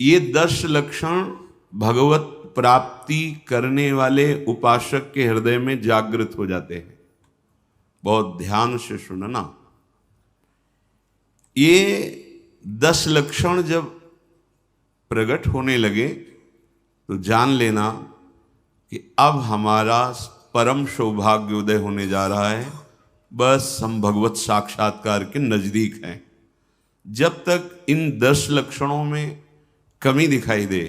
ये 10 लक्षण भगवत प्राप्ति करने वाले उपासक के हृदय में जागृत हो जाते हैं। बहुत ध्यान से सुनना। ये 10 लक्षण जब प्रकट होने लगे तो जान लेना कि अब हमारा परम सौभाग्य उदय होने जा रहा है। बस हम भगवत साक्षात्कार के नजदीक हैं। जब तक इन 10 लक्षणों में कमी दिखाई दे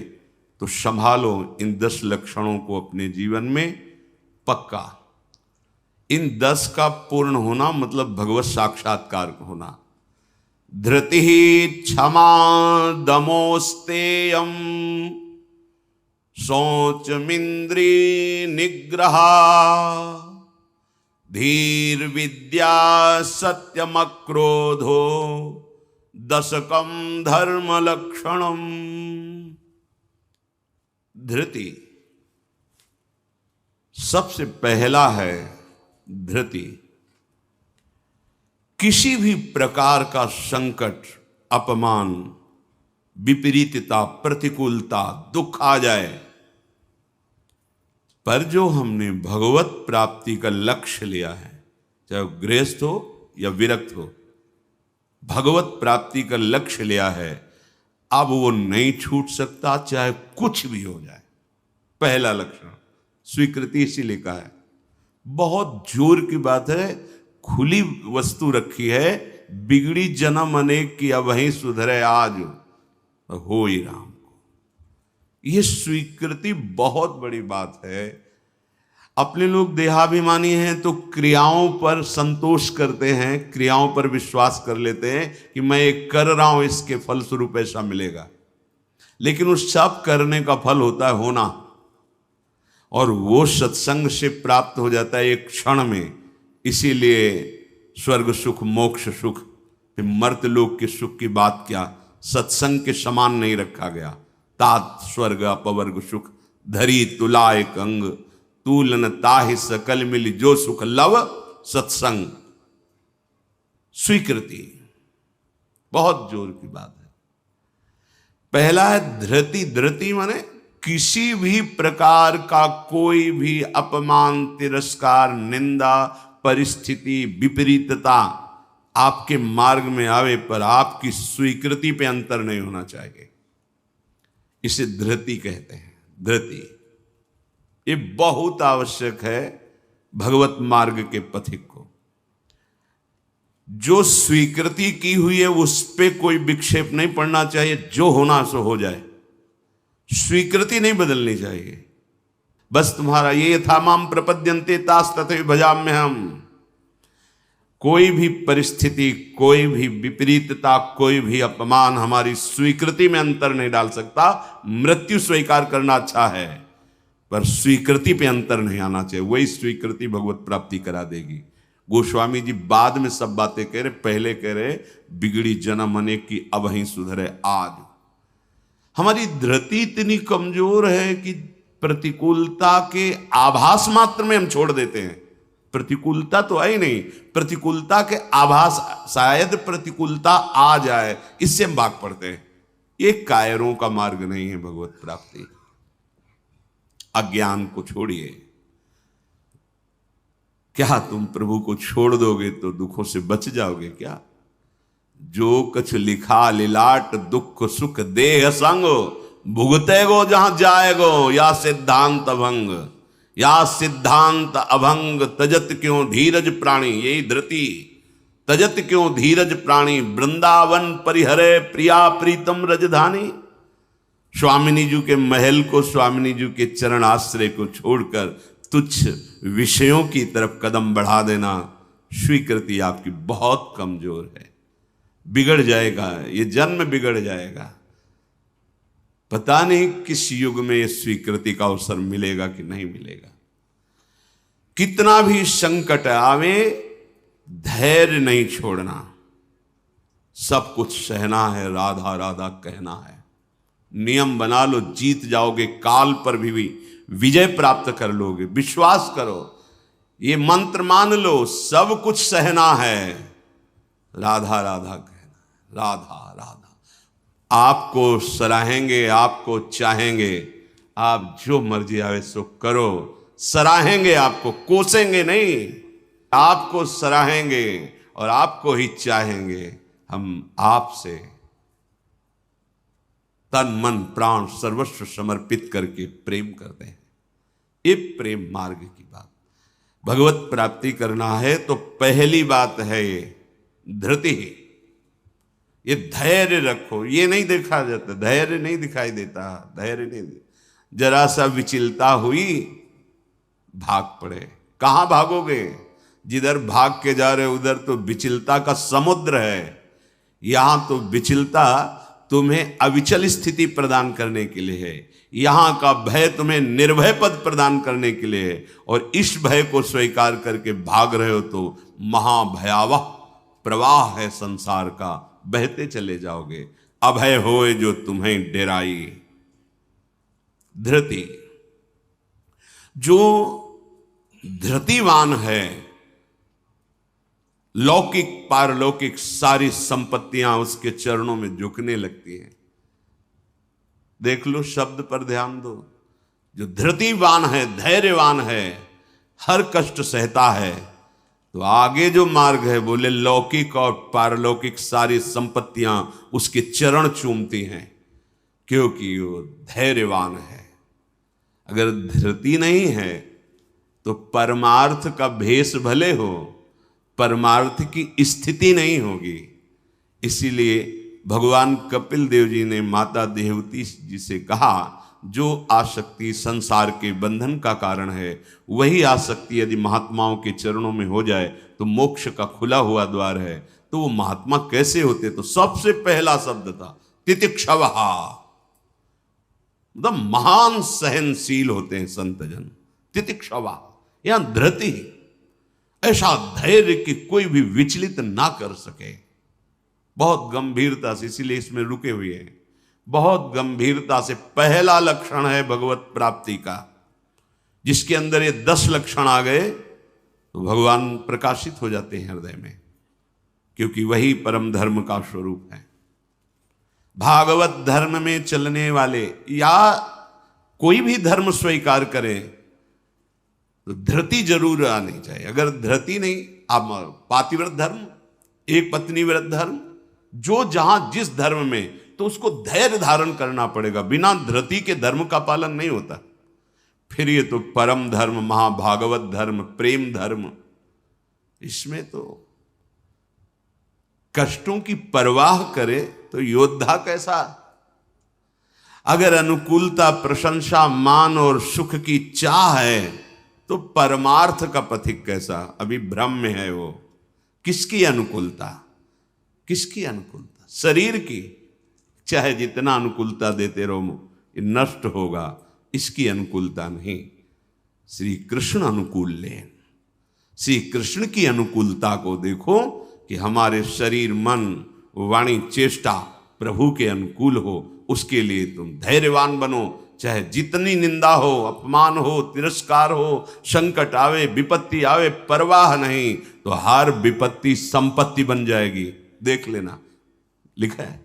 तो संभालो इन 10 लक्षणों को अपने जीवन में पक्का। इन 10 का पूर्ण होना मतलब भगवत साक्षात्कार होना। धृति क्षमा दमोस्तेयम शौचमिंद्री निग्रहा धीर विद्या सत्यमक्रोधो दशकम धर्म लक्षणम। धृति सबसे पहला है। धृति किसी भी प्रकार का संकट, अपमान, विपरीतता, प्रतिकूलता, दुख आ जाए, पर जो हमने भगवत प्राप्ति का लक्ष्य लिया है, चाहे वो गृहस्थ हो या विरक्त हो, भगवत प्राप्ति का लक्ष्य लिया है, अब वो नहीं छूट सकता, चाहे कुछ भी हो जाए। पहला लक्षण स्वीकृति इसीलिए कहा है। बहुत जोर की बात है। खुली वस्तु रखी है, बिगड़ी जन्म अनेक की अब वहीं सुधरे आज हो ही राम को। यह स्वीकृति बहुत बड़ी बात है। अपने लोग देहाभिमानी हैं तो क्रियाओं पर संतोष करते हैं, क्रियाओं पर विश्वास कर लेते हैं कि मैं ये कर रहा हूं, इसके फलस्वरूप ऐसा मिलेगा। लेकिन उस सब करने का फल होता है होना, और वो सत्संग से प्राप्त हो जाता है एक क्षण में। इसीलिए स्वर्ग सुख, मोक्ष सुख, फिर मर्त्यलोक के सुख की बात क्या, सत्संग के समान नहीं रखा गया। तात स्वर्ग अपवर्ग सुख धरी तुला एक अंग तूलन ताहि सकल मिल जो सुख लव सत्संग। स्वीकृति बहुत जोर की बात है। पहला है धृति। धृति माने किसी भी प्रकार का कोई भी अपमान, तिरस्कार, निंदा, परिस्थिति, विपरीतता आपके मार्ग में आवे पर आपकी स्वीकृति पे अंतर नहीं होना चाहिए। इसे धृति कहते हैं। धृति ये बहुत आवश्यक है भगवत मार्ग के पथिक को। जो स्वीकृति की हुई है उस पे कोई विक्षेप नहीं पड़ना चाहिए। जो होना सो हो जाए, स्वीकृति नहीं बदलनी चाहिए। बस तुम्हारा ये यथा माम प्रपद्यन्ते तास तथैव भजाम्य हम। कोई भी परिस्थिति, कोई भी विपरीतता, कोई भी अपमान हमारी स्वीकृति में अंतर नहीं डाल सकता। मृत्यु स्वीकार करना अच्छा है, पर स्वीकृति पे अंतर नहीं आना चाहिए। वही स्वीकृति भगवत प्राप्ति करा देगी। गोस्वामी जी बाद में सब बातें कह रहे, पहले कह रहे बिगड़ी जन्म अनेक की अब वहीं सुधरे आज। हमारी धृति इतनी कमजोर है कि प्रतिकूलता के आभास मात्र में हम छोड़ देते हैं। प्रतिकूलता तो है ही नहीं, प्रतिकूलता के आभास, शायद प्रतिकूलता आ जाए, इससे हम भाग पड़ते हैं। ये कायरों का मार्ग नहीं है भगवत प्राप्ति। अज्ञान को छोड़िए। क्या तुम प्रभु को छोड़ दोगे तो दुखों से बच जाओगे क्या? जो कछ लिखा लिलाट दुख सुख देह संग भुगते गो जहां जाएगो या सिद्धांत अभंग। या सिद्धांत अभंग तजत क्यों धीरज प्राणी। यही धृति। तजत क्यों धीरज प्राणी वृंदावन परिहरे प्रिया प्रीतम रजधानी। स्वामिनी जी के महल को, स्वामिनी जी के चरण आश्रय को छोड़कर तुच्छ विषयों की तरफ कदम बढ़ा देना, स्वीकृति आपकी बहुत कमजोर है। बिगड़ जाएगा, ये जन्म बिगड़ जाएगा। पता नहीं किस युग में ये स्वीकृति का अवसर मिलेगा कि नहीं मिलेगा। कितना भी संकट आवे, धैर्य नहीं छोड़ना। सब कुछ सहना है, राधा राधा कहना है। नियम बना लो, जीत जाओगे। काल पर भी विजय प्राप्त कर लोगे। विश्वास करो, ये मंत्र मान लो, सब कुछ सहना है, राधा राधा कहना। राधा राधा आपको सराहेंगे, आपको चाहेंगे, आप जो मर्जी आवे सो करो। सराहेंगे आपको, कोसेंगे नहीं, आपको सराहेंगे और आपको ही चाहेंगे। हम आपसे तन मन प्राण सर्वस्व समर्पित करके प्रेम करते हैं। ये प्रेम मार्ग की बात। भगवत प्राप्ति करना है तो पहली बात है ये धृति, ये धैर्य रखो। ये नहीं देखा जाता, धैर्य नहीं दिखाई देता, धैर्य नहीं। जरा सा विचलता हुई, भाग पड़े। कहां भागोगे? जिधर भाग के जा रहे उधर तो विचलता का समुद्र है। यहां तो विचलता तुम्हें अविचल स्थिति प्रदान करने के लिए है। यहां का भय तुम्हें निर्भय पद प्रदान करने के लिए है। और इस भय को स्वीकार करके भाग रहे हो तो महाभयावह प्रवाह है संसार का, बहते चले जाओगे। अभय होए जो तुम्हें डेराई। धृति, जो धृतिवान है, लौकिक पारलौकिक सारी संपत्तियां उसके चरणों में झुकने लगती हैं। देख लो, शब्द पर ध्यान दो। जो धृतिवान है, धैर्यवान है, हर कष्ट सहता है, तो आगे जो मार्ग है बोले लौकिक और पारलौकिक सारी संपत्तियां उसके चरण चूमती हैं, क्योंकि वो धैर्यवान है। अगर धृति नहीं है तो परमार्थ का भेष भले हो, परमार्थ की स्थिति नहीं होगी। इसीलिए भगवान कपिल देव जी ने माता देवती जी से कहा, जो आसक्ति संसार के बंधन का कारण है, वही आसक्ति यदि महात्माओं के चरणों में हो जाए तो मोक्ष का खुला हुआ द्वार है। तो वो महात्मा कैसे होते? तो सबसे पहला शब्द था तितिक्षवः, मतलब महान सहनशील होते हैं संत जन। तितिक्षवः, यहां धृति, ऐसा धैर्य कि कोई भी विचलित ना कर सके। बहुत गंभीरता से, इसीलिए इसमें रुके हुए हैं। बहुत गंभीरता से पहला लक्षण है भगवत प्राप्ति का। जिसके अंदर ये 10 लक्षण आ गए तो भगवान प्रकाशित हो जाते हैं हृदय में, क्योंकि वही परम धर्म का स्वरूप है। भागवत धर्म में चलने वाले या कोई भी धर्म स्वीकार करे तो धृति जरूर आनी चाहिए। अगर धृति नहीं, आप पातिव्रत धर्म, एक पत्नी व्रत धर्म, जो जहां जिस धर्म में, तो उसको धैर्य धारण करना पड़ेगा। बिना धृति के धर्म का पालन नहीं होता। फिर ये तो परम धर्म, महाभागवत धर्म, प्रेम धर्म, इसमें तो कष्टों की परवाह करे तो योद्धा कैसा। अगर अनुकूलता, प्रशंसा, मान और सुख की चाह है तो परमार्थ का पथिक कैसा। अभी भ्रम में है वो। किसकी अनुकूलता? किसकी अनुकूलता? शरीर की। चाहे जितना अनुकूलता देते रहो, ये नष्ट होगा। इसकी अनुकूलता नहीं। श्री कृष्ण अनुकूल ले। श्री कृष्ण की अनुकूलता को देखो कि हमारे शरीर, मन, वाणी, चेष्टा प्रभु के अनुकूल हो। उसके लिए तुम धैर्यवान बनो। चाहे जितनी निंदा हो, अपमान हो, तिरस्कार हो, संकट आवे, विपत्ति आवे, परवाह नहीं। तो हर विपत्ति संपत्ति बन जाएगी। देख लेना, लिखा है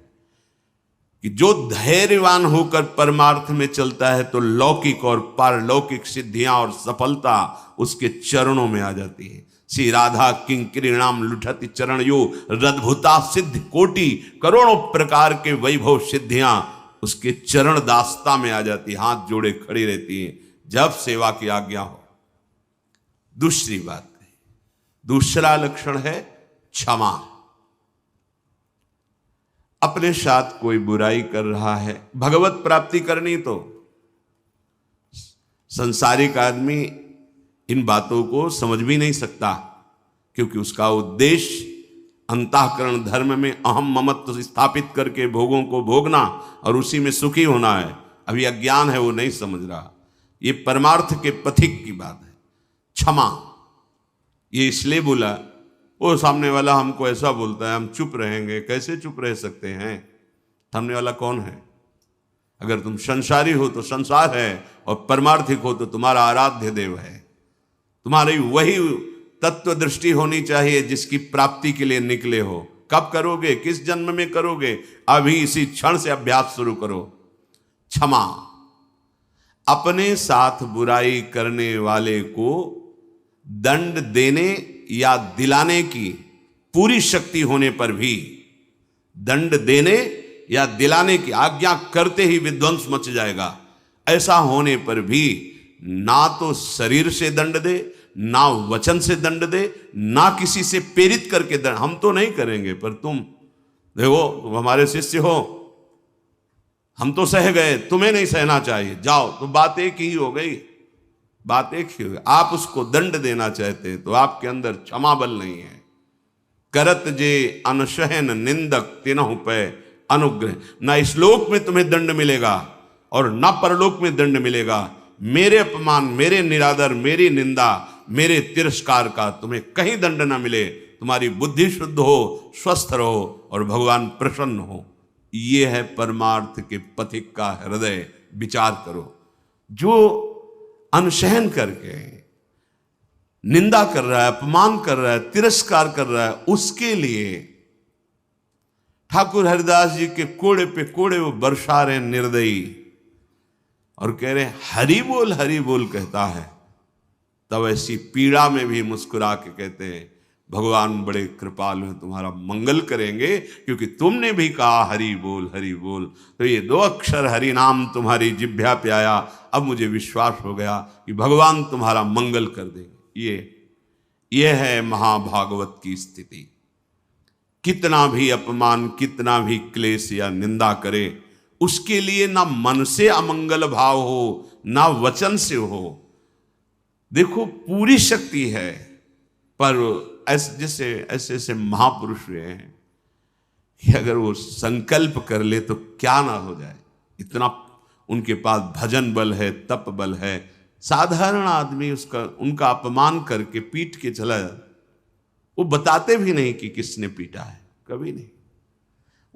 कि जो धैर्यवान होकर परमार्थ में चलता है तो लौकिक और पारलौकिक सिद्धियां और सफलता उसके चरणों में आ जाती है। श्री राधा किंकरीणाम लुठति चरण यो रद्भुता सिद्ध कोटि, करोड़ों प्रकार के वैभव सिद्धियां उसके चरण दास्ता में आ जाती, हाथ जोड़े खड़ी रहती हैं जब सेवा की आज्ञा हो। दूसरी बात है, दूसरा लक्षण है क्षमा। अपने साथ कोई बुराई कर रहा है, भगवत प्राप्ति करनी तो संसारिक आदमी इन बातों को समझ भी नहीं सकता, क्योंकि उसका उद्देश्य अंतःकरण धर्म में अहम ममत्व स्थापित करके भोगों को भोगना और उसी में सुखी होना है। अभी अज्ञान है, वो नहीं समझ रहा। ये परमार्थ के पथिक की बात है। क्षमा, ये इसलिए बोला, वो सामने वाला हमको ऐसा बोलता है, हम चुप रहेंगे। कैसे चुप रह सकते हैं? सामने वाला कौन है? अगर तुम संसारी हो तो संसार है, और परमार्थिक हो तो तुम्हारा आराध्य देव है। तुम्हारी वही तत्व दृष्टि होनी चाहिए जिसकी प्राप्ति के लिए निकले हो। कब करोगे, किस जन्म में करोगे? अभी इसी क्षण से अभ्यास शुरू करो। क्षमा, अपने साथ बुराई करने वाले को दंड देने या दिलाने की पूरी शक्ति होने पर भी, दंड देने या दिलाने की आज्ञा करते ही विध्वंस मच जाएगा, ऐसा होने पर भी ना तो शरीर से दंड दे, ना वचन से दंड दे, ना किसी से प्रेरित करके दंड। हम तो नहीं करेंगे, पर तुम देखो, तुम हमारे शिष्य हो, हम तो सह गए, तुम्हें नहीं सहना चाहिए, जाओ। तो बात एक ही हो गई, बात एक ही हो गई। आप उसको दंड देना चाहते तो आपके अंदर क्षमा बल नहीं है। करत जे अनशहन निंदक तिनहु पे अनुग्रह। ना इस लोक में तुम्हें दंड मिलेगा और ना परलोक में दंड मिलेगा। मेरे अपमान, मेरे निरादर, मेरी निंदा, मेरे तिरस्कार का तुम्हें कहीं दंड ना मिले। तुम्हारी बुद्धि शुद्ध हो, स्वस्थ रहो और भगवान प्रसन्न हो। ये है परमार्थ के पथिक का हृदय। विचार करो, जो अनशहन करके निंदा कर रहा है, अपमान कर रहा है, तिरस्कार कर रहा है, उसके लिए ठाकुर हरिदास जी के कोड़े पे कोड़े वो बरसा रहे निर्दयी और कह रहे हरि बोल कहता है। तब ऐसी पीड़ा में भी मुस्कुरा के कहते हैं भगवान बड़े कृपालु हैं, तुम्हारा मंगल करेंगे, क्योंकि तुमने भी कहा हरि बोल। तो ये 2 अक्षर हरि नाम तुम्हारी जिह्वा पे आया, अब मुझे विश्वास हो गया कि भगवान तुम्हारा मंगल कर देंगे। ये है महाभागवत की स्थिति। कितना भी अपमान, कितना भी क्लेश या निंदा करे, उसके लिए ना मन से अमंगल भाव हो, ना वचन से हो। देखो, पूरी शक्ति है, पर ऐसे महापुरुष हुए हैं कि अगर वो संकल्प कर ले तो क्या ना हो जाए। इतना उनके पास भजन बल है, तप बल है। साधारण आदमी उनका अपमान करके पीट के चला जाता, वो बताते भी नहीं कि किसने पीटा है, कभी नहीं।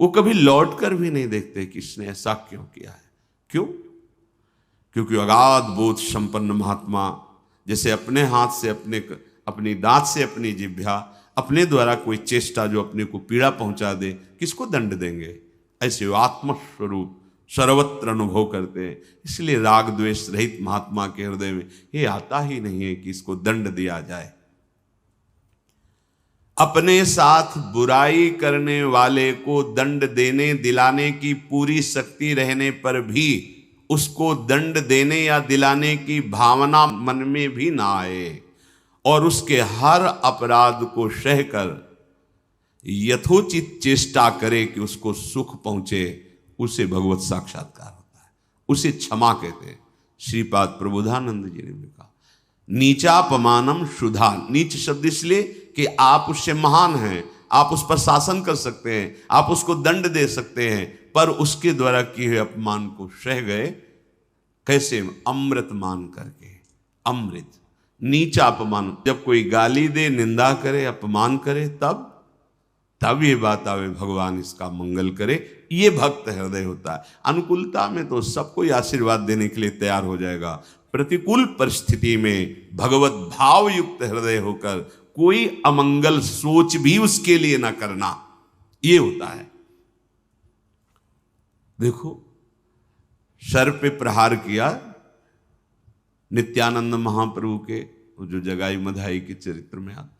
वो कभी लौट कर भी नहीं देखते किसने ऐसा क्यों किया है। क्यों? क्योंकि अगाध बोध संपन्न महात्मा जैसे अपने हाथ से, अपनी दांत से अपनी जिह्वा, अपने द्वारा कोई चेष्टा जो अपने को पीड़ा पहुंचा दे, किसको दंड देंगे? ऐसे आत्मस्वरूप सर्वत्र अनुभव करते हैं। इसलिए राग द्वेष रहित महात्मा के हृदय में ये आता ही नहीं है कि इसको दंड दिया जाए। अपने साथ बुराई करने वाले को दंड देने दिलाने की पूरी शक्ति रहने पर भी उसको दंड देने या दिलाने की भावना मन में भी ना आए और उसके हर अपराध को सहकर यथोचित चेष्टा करे कि उसको सुख पहुंचे, उसे भगवत साक्षात्कार होता है। उसे क्षमा कहते हैं। श्रीपाद प्रबोधानंद जी ने भी कहा, नीचापमानम शुद्धा। नीच शब्द इसलिए कि आप उससे महान हैं, आप उस पर शासन कर सकते हैं, आप उसको दंड दे सकते हैं, पर उसके द्वारा किए हुए अपमान को सह गए। कैसे? अमृत मान करके। अमृत, नीचा अपमान। जब कोई गाली दे, निंदा करे, अपमान करे, तब ये बात आवे भगवान इसका मंगल करे। ये भक्त हृदय होता है। अनुकूलता में तो सबको आशीर्वाद देने के लिए तैयार हो जाएगा। प्रतिकूल परिस्थिति में भगवत भाव युक्त हृदय होकर कोई अमंगल सोच भी उसके लिए ना करना, ये होता है। देखो, सर पे प्रहार किया नित्यानंद महाप्रभु के, जो जगाई मधाई के चरित्र में आता।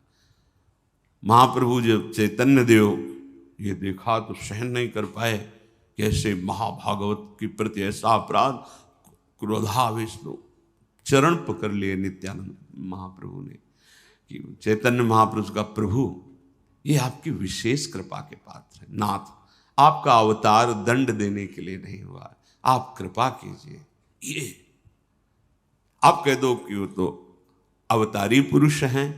महाप्रभु जब चैतन्य देव ये देखा तो सहन नहीं कर पाए, कैसे महाभागवत के प्रति ऐसा अपराध। क्रोधावेश तो चरण पकड़ लिए नित्यानंद महाप्रभु ने कि चैतन्य महाप्रभु का, प्रभु ये आपकी विशेष कृपा के पात्र है। नाथ, आपका अवतार दंड देने के लिए नहीं हुआ, आप कृपा कीजिए। ये आप कह दो कि वो तो अवतारी पुरुष हैं,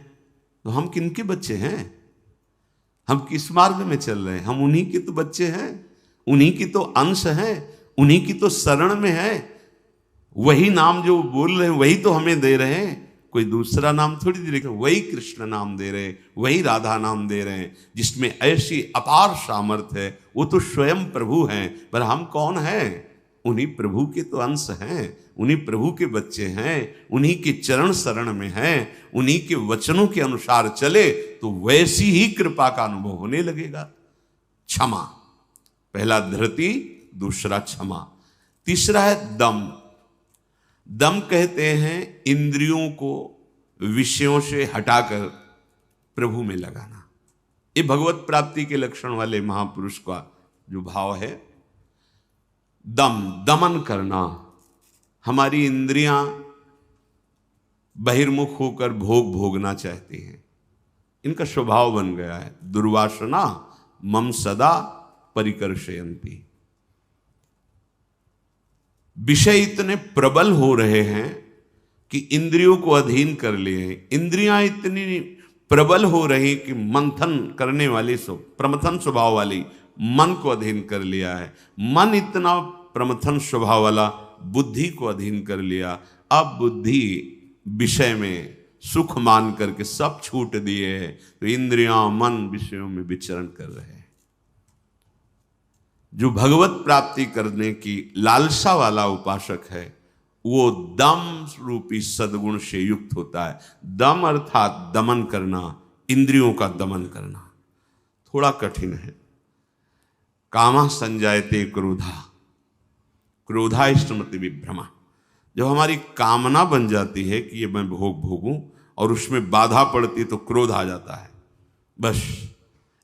तो हम किनके बच्चे हैं? हम किस मार्ग में चल रहे हैं? हम उन्हीं के तो बच्चे हैं, उन्हीं की तो अंश हैं, उन्हीं की तो शरण में है। वही नाम जो बोल रहे हैं वही तो हमें दे रहे हैं, कोई दूसरा नाम थोड़ी दे रहे। वही कृष्ण नाम दे रहे हैं, वही राधा नाम दे रहे हैं, जिसमें ऐसी अपार सामर्थ्य है। वो तो स्वयं प्रभु हैं, पर हम कौन हैं? उन्हीं प्रभु के तो अंश हैं, उन्हीं प्रभु के बच्चे हैं, उन्हीं के चरण शरण में हैं। उन्हीं के वचनों के अनुसार चले तो वैसी ही कृपा का अनुभव होने लगेगा। क्षमा। पहला धृति, दूसरा क्षमा। तीसरा है दम। दम कहते हैं इंद्रियों को विषयों से हटाकर प्रभु में लगाना। ये भगवत प्राप्ति के लक्षण वाले महापुरुष का जो भाव है। दम, दमन करना। हमारी इंद्रियां बहिर्मुख होकर भोग भोगना चाहती हैं, इनका स्वभाव बन गया है। दुर्वासना मम सदा परिकर्षयन्ति। विषय इतने प्रबल हो रहे हैं कि इंद्रियों को अधीन कर लिए हैं। इंद्रियां इतनी प्रबल हो रही कि मंथन करने वाली प्रमथन स्वभाव वाली मन को अधीन कर लिया है। मन इतना प्रमथन स्वभाव वाला बुद्धि को अधीन कर लिया। अब बुद्धि विषय में सुख मान करके सब छूट दिए हैं, तो इंद्रियां मन विषयों में विचरण कर रहे हैं। जो भगवत प्राप्ति करने की लालसा वाला उपासक है, वो दम रूपी सद्गुण से युक्त होता है। दम अर्थात दमन करना, इंद्रियों का दमन करना। थोड़ा कठिन है। कामा संजायते क्रोधा, क्रोधा स्मृति विभ्रमा। जब हमारी कामना बन जाती है कि ये मैं भोग भोगूं और उसमें बाधा पड़ती तो क्रोध आ जाता है। बस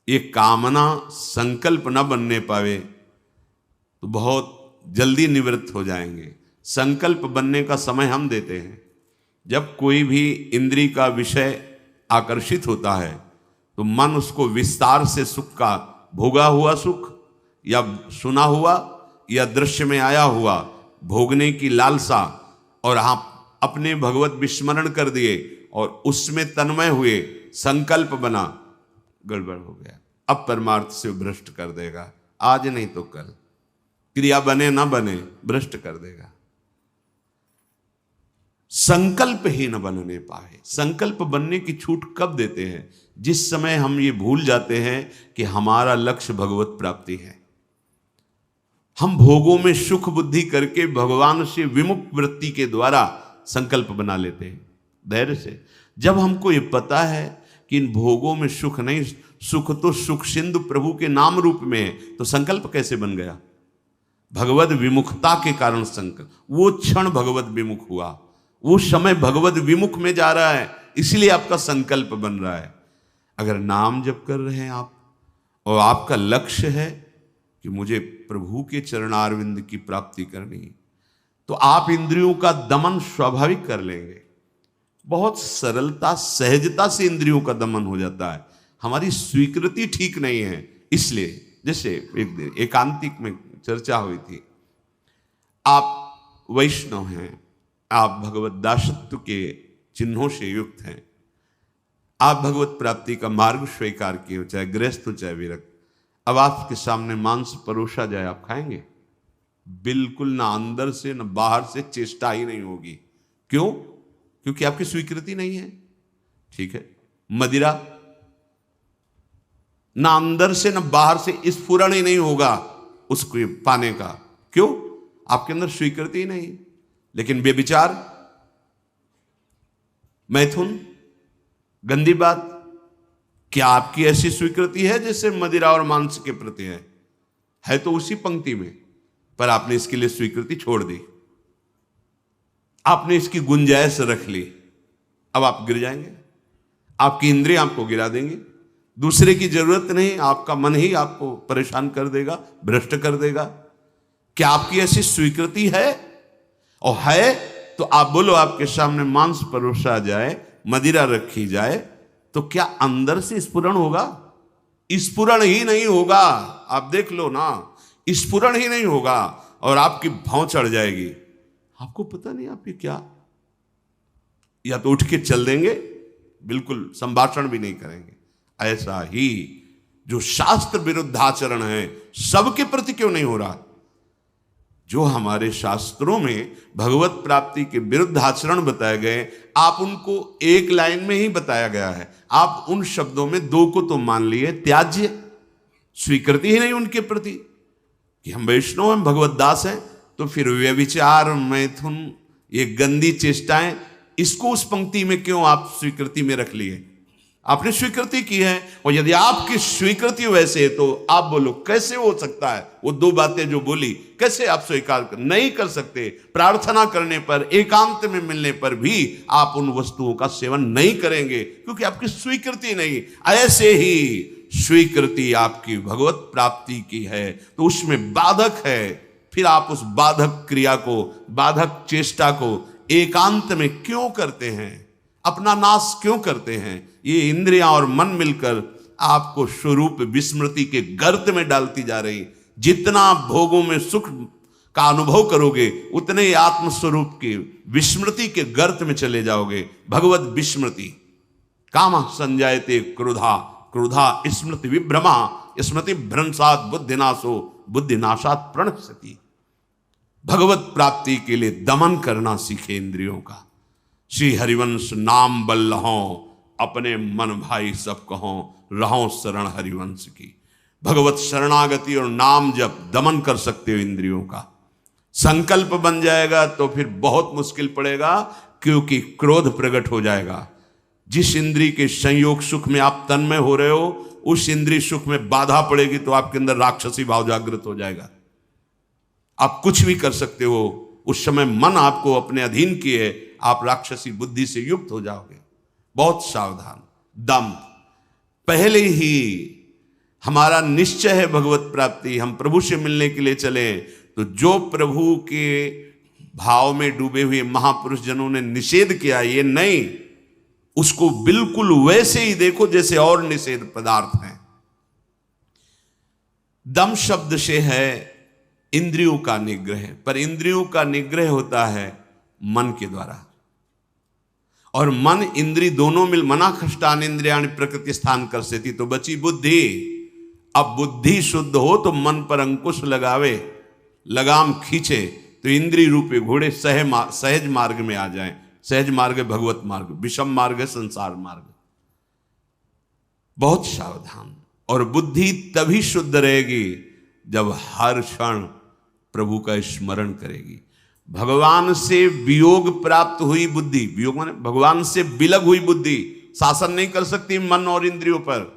ये कामना संकल्प न बनने पावे तो बहुत जल्दी निवृत्त हो जाएंगे। संकल्प बनने का समय हम देते हैं। जब कोई भी इंद्री का विषय आकर्षित होता है तो मन उसको विस्तार से सुख का, भोगा हुआ सुख या सुना हुआ या दृश्य में आया हुआ भोगने की लालसा, और आप अपने भगवत विस्मरण कर दिए और उसमें तन्मय हुए, संकल्प बना, गड़बड़ हो गया। अब परमार्थ से भ्रष्ट कर देगा। आज नहीं तो कल, क्रिया बने ना बने भ्रष्ट कर देगा। संकल्प ही न बनने पाए। संकल्प बनने की छूट कब देते हैं? जिस समय हम ये भूल जाते हैं कि हमारा लक्ष्य भगवत प्राप्ति है। हम भोगों में सुख बुद्धि करके भगवान से विमुख वृत्ति के द्वारा संकल्प बना लेते हैं धैर्य से। जब हमको ये पता है कि इन भोगों में सुख नहीं, सुख तो सुख सिंधु प्रभु के नाम रूप में है, तो संकल्प कैसे बन गया? भगवत विमुखता के कारण संकल्प। वो क्षण भगवत विमुख हुआ, वो समय भगवत विमुख में जा रहा है, इसलिए आपका संकल्प बन रहा है। अगर नाम जप कर रहे हैं आप और आपका लक्ष्य है कि मुझे प्रभु के चरणारविंद की प्राप्ति करनी, तो आप इंद्रियों का दमन स्वाभाविक कर लेंगे। बहुत सरलता सहजता से इंद्रियों का दमन हो जाता है। हमारी स्वीकृति ठीक नहीं है, इसलिए जैसे एक दिन एकांतिक में चर्चा हुई थी, आप वैष्णव हैं, आप भगवत दासत्व के चिन्हों से युक्त हैं, आप भगवत प्राप्ति का मार्ग स्वीकार किए हो, चाहे गृहस्थ हो चाहे विरक्त। अब आपके सामने मांस परोसा जाए, आप खाएंगे? बिल्कुल ना, अंदर से ना बाहर से चेष्टा ही नहीं होगी। क्यों? क्योंकि आपकी स्वीकृति नहीं है। ठीक है, मदिरा ना अंदर से ना बाहर से स्फुरण ही नहीं होगा उसको पाने का। क्यों? आपके अंदर स्वीकृति ही नहीं। लेकिन बेविचार, मैथुन, गंदी बात, क्या आपकी ऐसी स्वीकृति है जैसे मदिरा और मांस के प्रति है तो उसी पंक्ति में, पर आपने इसके लिए स्वीकृति छोड़ दी, आपने इसकी गुंजाइश रख ली। अब आप गिर जाएंगे, आपकी इंद्रियां आपको गिरा देंगी। दूसरे की जरूरत नहीं, आपका मन ही आपको परेशान कर देगा, भ्रष्ट कर देगा। क्या आपकी ऐसी स्वीकृति है? और है तो आप बोलो, आपके सामने मांस परोसा जाए, मदिरा रखी जाए, तो क्या अंदर से स्फुरण होगा? स्फुरण ही नहीं होगा। आप देख लो ना, स्फुरण ही नहीं होगा और आपकी भौं चढ़ जाएगी। आपको पता नहीं आपकी क्या, या तो उठ के चल देंगे, बिल्कुल संभाषण भी नहीं करेंगे। ऐसा ही जो शास्त्र विरुद्ध आचरण है, सबके प्रति क्यों नहीं हो रहा? जो हमारे शास्त्रों में भगवत प्राप्ति के विरुद्ध आचरण बताए गए, आप उनको एक लाइन में ही बताया गया है। आप उन शब्दों में दो को तो मान लिए, त्याज्य, स्वीकृति ही नहीं उनके प्रति कि हम वैष्णव हैं, भगवत दास हैं। तो फिर व्यभिचार, मैथुन, ये गंदी चेष्टाएं, इसको उस पंक्ति में क्यों आप स्वीकृति में रख लिए? आपने स्वीकृति की है, और यदि आपकी स्वीकृति वैसे है तो आप बोलो कैसे हो सकता है? वो दो बातें जो बोली कैसे आप स्वीकार नहीं कर सकते? प्रार्थना करने पर, एकांत में मिलने पर भी आप उन वस्तुओं का सेवन नहीं करेंगे क्योंकि आपकी स्वीकृति नहीं। ऐसे ही स्वीकृति आपकी भगवत प्राप्ति की है तो उसमें बाधक है, फिर आप उस बाधक क्रिया को, बाधक चेष्टा को एकांत में क्यों करते हैं? अपना नाश क्यों करते हैं? ये इंद्रियां और मन मिलकर आपको स्वरूप विस्मृति के गर्त में डालती जा रही। जितना भोगों में सुख का अनुभव करोगे उतने ही आत्मस्वरूप की विस्मृति के गर्त में चले जाओगे। भगवत विस्मृति, काम संजायते क्रोधा, क्रोधा स्मृति विभ्रमा, स्मृति भ्रंशात बुद्धिनाशो, बुद्धिनाशात प्रणश्यति। भगवत प्राप्ति के लिए दमन करना सीखे इंद्रियों का। श्री हरिवंश नाम बल लहों, अपने मन भाई सब कहों, रहों शरण हरिवंश की। भगवत शरणागति और नाम जब दमन कर सकते हो इंद्रियों का, संकल्प बन जाएगा तो फिर बहुत मुश्किल पड़ेगा क्योंकि क्रोध प्रकट हो जाएगा। जिस इंद्री के संयोग सुख में आप तन्मय हो रहे हो उस इंद्री सुख में बाधा पड़ेगी तो आपके अंदर राक्षसी भाव जागृत हो जाएगा। आप कुछ भी कर सकते हो, उस समय मन आपको अपने अधीन किए, आप राक्षसी बुद्धि से युक्त हो जाओगे। बहुत सावधान। दम, पहले ही हमारा निश्चय है भगवत प्राप्ति, हम प्रभु से मिलने के लिए चले तो जो प्रभु के भाव में डूबे हुए महापुरुष जनों ने निषेध किया ये नहीं, उसको बिल्कुल वैसे ही देखो जैसे और निषेध पदार्थ हैं। दम शब्द से है इंद्रियों का निग्रह, पर इंद्रियों का निग्रह होता है मन के द्वारा, और मन इंद्री दोनों मिल मना खष्टान इंद्रियाणि प्रकृति स्थान कर सेती, तो बची बुद्धि। अब बुद्धि शुद्ध हो तो मन पर अंकुश लगावे, लगाम खींचे तो इंद्री रूपे घोड़े सहज मार्ग में आ जाएं। सहज मार्ग है भगवत मार्ग, विषम मार्ग है संसार मार्ग। बहुत सावधान। और बुद्धि तभी शुद्ध रहेगी जब हर क्षण प्रभु का स्मरण करेगी। भगवान से वियोग प्राप्त हुई बुद्धि, वियोग माने भगवान से विलग हुई बुद्धि शासन नहीं कर सकती मन और इंद्रियों पर,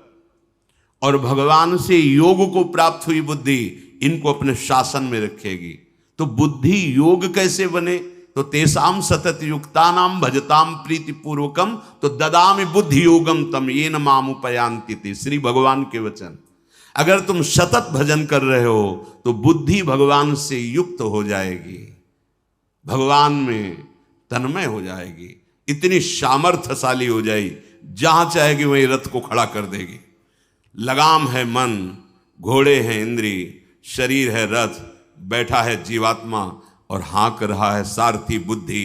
और भगवान से योग को प्राप्त हुई बुद्धि इनको अपने शासन में रखेगी। तो बुद्धि योग कैसे बने? तो तेसाम सतत युक्तानाम भजताम प्रीति पूर्वकम तो ददामि बुद्धि योगम तम येन माम उपयांति ते। श्री भगवान के वचन। अगर तुम सतत भजन कर रहे हो तो बुद्धि भगवान से युक्त हो जाएगी, भगवान में तन्मय हो जाएगी, इतनी सामर्थ्यशाली हो जाएगी, जहां चाहेगी वहीं रथ को खड़ा कर देगी। लगाम है मन, घोड़े हैं इंद्री, शरीर है रथ, बैठा है जीवात्मा और हाँक रहा है सारथी बुद्धि।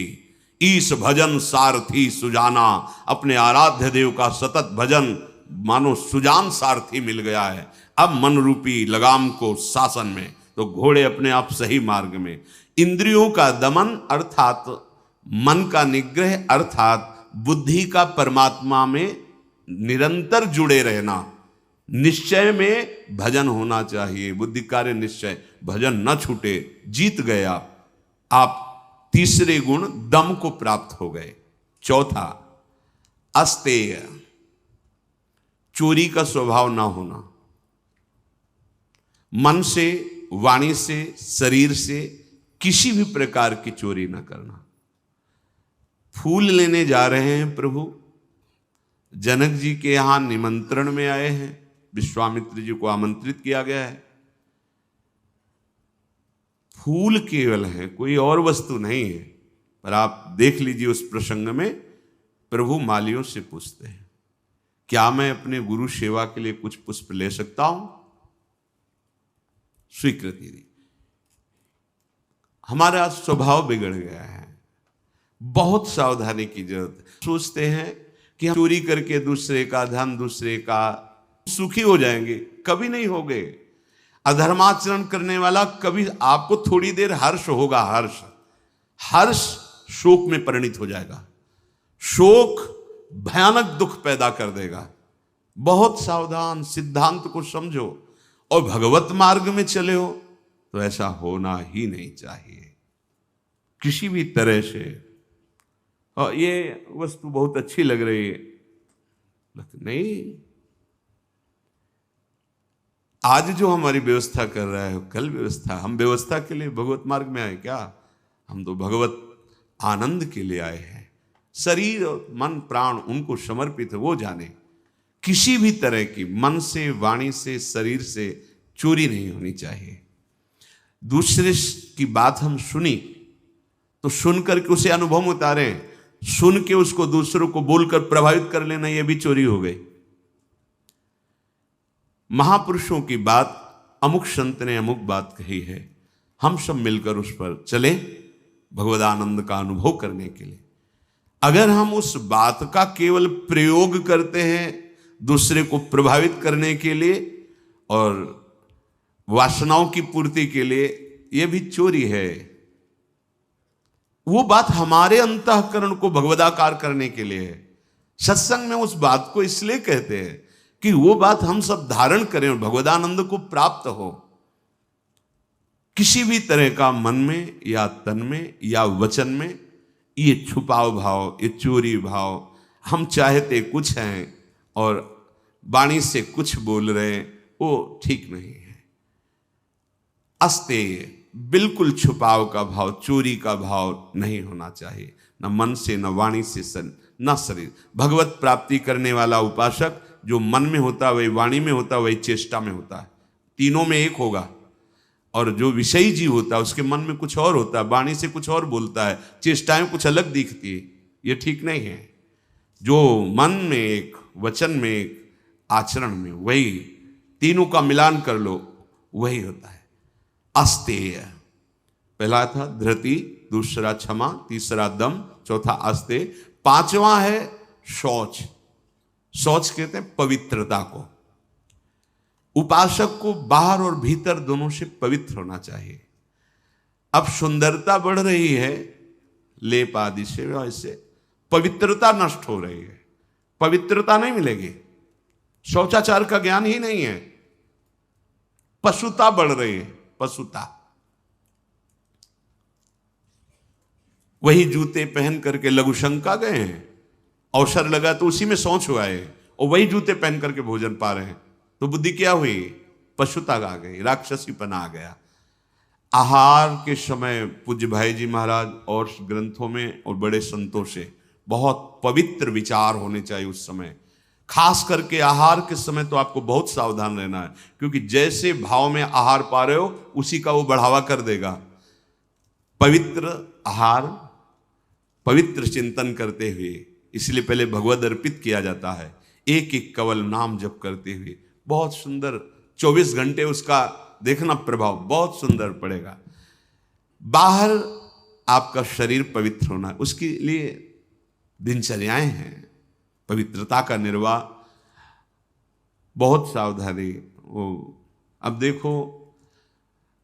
ईश भजन सारथी सुजाना, अपने आराध्य देव का सतत भजन मानो सुजान सारथी मिल गया है। अब मन रूपी लगाम को शासन में, तो घोड़े अपने आप सही मार्ग में। इंद्रियों का दमन अर्थात मन का निग्रह, अर्थात बुद्धि का परमात्मा में निरंतर जुड़े रहना। निश्चय में भजन होना चाहिए, बुद्धि कार्य निश्चय, भजन न छूटे। जीत गए आप तीसरे गुण दम को प्राप्त हो गए। चौथा अस्तेय, चोरी का स्वभाव ना होना। मन से, वाणी से, शरीर से किसी भी प्रकार की चोरी ना करना। फूल लेने जा रहे हैं प्रभु, जनक जी के यहां निमंत्रण में आए हैं, विश्वामित्र जी को आमंत्रित किया गया है। फूल केवल है, कोई और वस्तु नहीं है। पर आप देख लीजिए उस प्रसंग में प्रभु मालियों से पूछते हैं, क्या मैं अपने गुरु सेवा के लिए कुछ पुष्प ले सकता हूं? स्वीकृति दी। हमारा स्वभाव बिगड़ गया है, बहुत सावधानी की जरूरत है। सोचते हैं कि हम चोरी करके दूसरे का धन, दूसरे का सुखी हो जाएंगे, कभी नहीं होगे। अधर्माचरण करने वाला कभी, आपको थोड़ी देर हर्ष होगा, हर्ष शोक में परिणित हो जाएगा, शोक भयानक दुख पैदा कर देगा। बहुत सावधान, सिद्धांत को समझो और भगवत मार्ग में चले हो तो ऐसा होना ही नहीं चाहिए किसी भी तरह से। और ये वस्तु बहुत अच्छी लग रही है, नहीं, आज जो हमारी व्यवस्था कर रहा है कल व्यवस्था, हम व्यवस्था के लिए भगवत मार्ग में आए क्या? हम तो भगवत आनंद के लिए आए हैं। शरीर और मन प्राण उनको समर्पित है, वो जाने। किसी भी तरह की मन से, वाणी से, शरीर से चोरी नहीं होनी चाहिए। दूसरे की बात हम सुनी तो सुन करके उसे अनुभव में उतारें, सुन के उसको दूसरों को बोलकर प्रभावित कर लेना, यह भी चोरी हो गई। महापुरुषों की बात, अमुक संत ने अमुक बात कही है, हम सब मिलकर उस पर चले भगवदानंद का अनुभव करने के लिए। अगर हम उस बात का केवल प्रयोग करते हैं दूसरे को प्रभावित करने के लिए और वासनाओं की पूर्ति के लिए, यह भी चोरी है। वो बात हमारे अंतःकरण को भगवदाकार करने के लिए है। सत्संग में उस बात को इसलिए कहते हैं कि वो बात हम सब धारण करें और भगवदानंद को प्राप्त हो। किसी भी तरह का मन में या तन में या वचन में ये छुपाव भाव, ये चोरी भाव, हम चाहते कुछ हैं और वाणी से कुछ बोल रहे हैं, वो ठीक नहीं है। अस्तेय, बिल्कुल छुपाव का भाव, चोरी का भाव नहीं होना चाहिए, न मन से, न वाणी से, न शरीर। भगवत प्राप्ति करने वाला उपासक जो मन में होता है वही वाणी में होता है, वही चेष्टा में होता है, तीनों में एक होगा। और जो विषयी जीव होता है उसके मन में कुछ और होता है, वाणी से कुछ और बोलता है, चेष्टाएं कुछ अलग दिखती है, ये ठीक नहीं है। जो मन में एक, वचन में एक, आचरण में वही, तीनों का मिलान कर लो, वही होता है अस्तेय। पहला था धृति, दूसरा क्षमा, तीसरा दम, चौथा अस्तेय, पांचवा है शौच। शौच कहते हैं पवित्रता को। उपासक को बाहर और भीतर दोनों से पवित्र होना चाहिए। अब सुंदरता बढ़ रही है लेप आदि से, वैसे पवित्रता नष्ट हो रही है, पवित्रता नहीं मिलेगी। शौचाचार का ज्ञान ही नहीं है, पशुता बढ़ रही है, पशुता। वही जूते पहन करके लघुशंका गए हैं, अवसर लगा तो उसी में शौच हुआ है, और वही जूते पहन करके भोजन पा रहे हैं, तो बुद्धि क्या हुई? पशुता आ गई, राक्षसीपना आ गया। आहार के समय पूज्य भाई जी महाराज और ग्रंथों में और बड़े संतों से बहुत पवित्र विचार होने चाहिए उस समय। खास करके आहार के समय तो आपको बहुत सावधान रहना है, क्योंकि जैसे भाव में आहार पा रहे हो उसी का वो बढ़ावा कर देगा। पवित्र आहार, पवित्र चिंतन करते हुए, इसलिए पहले भगवद अर्पित किया जाता है, एक एक कवल नाम जप करते हुए। बहुत सुंदर 24 घंटे उसका देखना प्रभाव बहुत सुंदर पड़ेगा। बाहर आपका शरीर पवित्र होना है, उसके लिए दिनचर्याएं हैं, पवित्रता का निर्वाह, बहुत सावधानी। वो अब देखो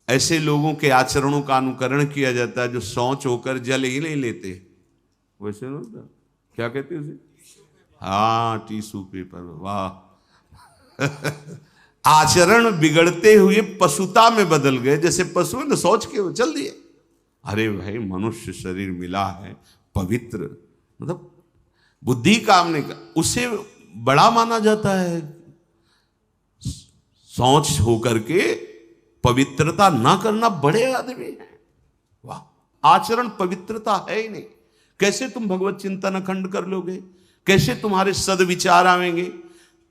ऐसे लोगों के आचरणों का अनुकरण किया जाता है जो शौच होकर जल ही नहीं लेते, वैसे ना होता, क्या कहते हैं उसे? हाँ, टिश्यू पेपर। वाह आचरण बिगड़ते हुए पशुता में बदल गए, जैसे पशु ने सोच के चल दिए। अरे भाई, मनुष्य शरीर मिला है पवित्र, मतलब बुद्धि काम नहीं कर, उसे बड़ा माना जाता है। सोच होकर के पवित्रता ना करना बड़े आदमी हैं। वाह, आचरण पवित्रता है ही नहीं, कैसे तुम भगवत चिंतन अखंड कर लोगे? कैसे तुम्हारे सदविचार आवेंगे?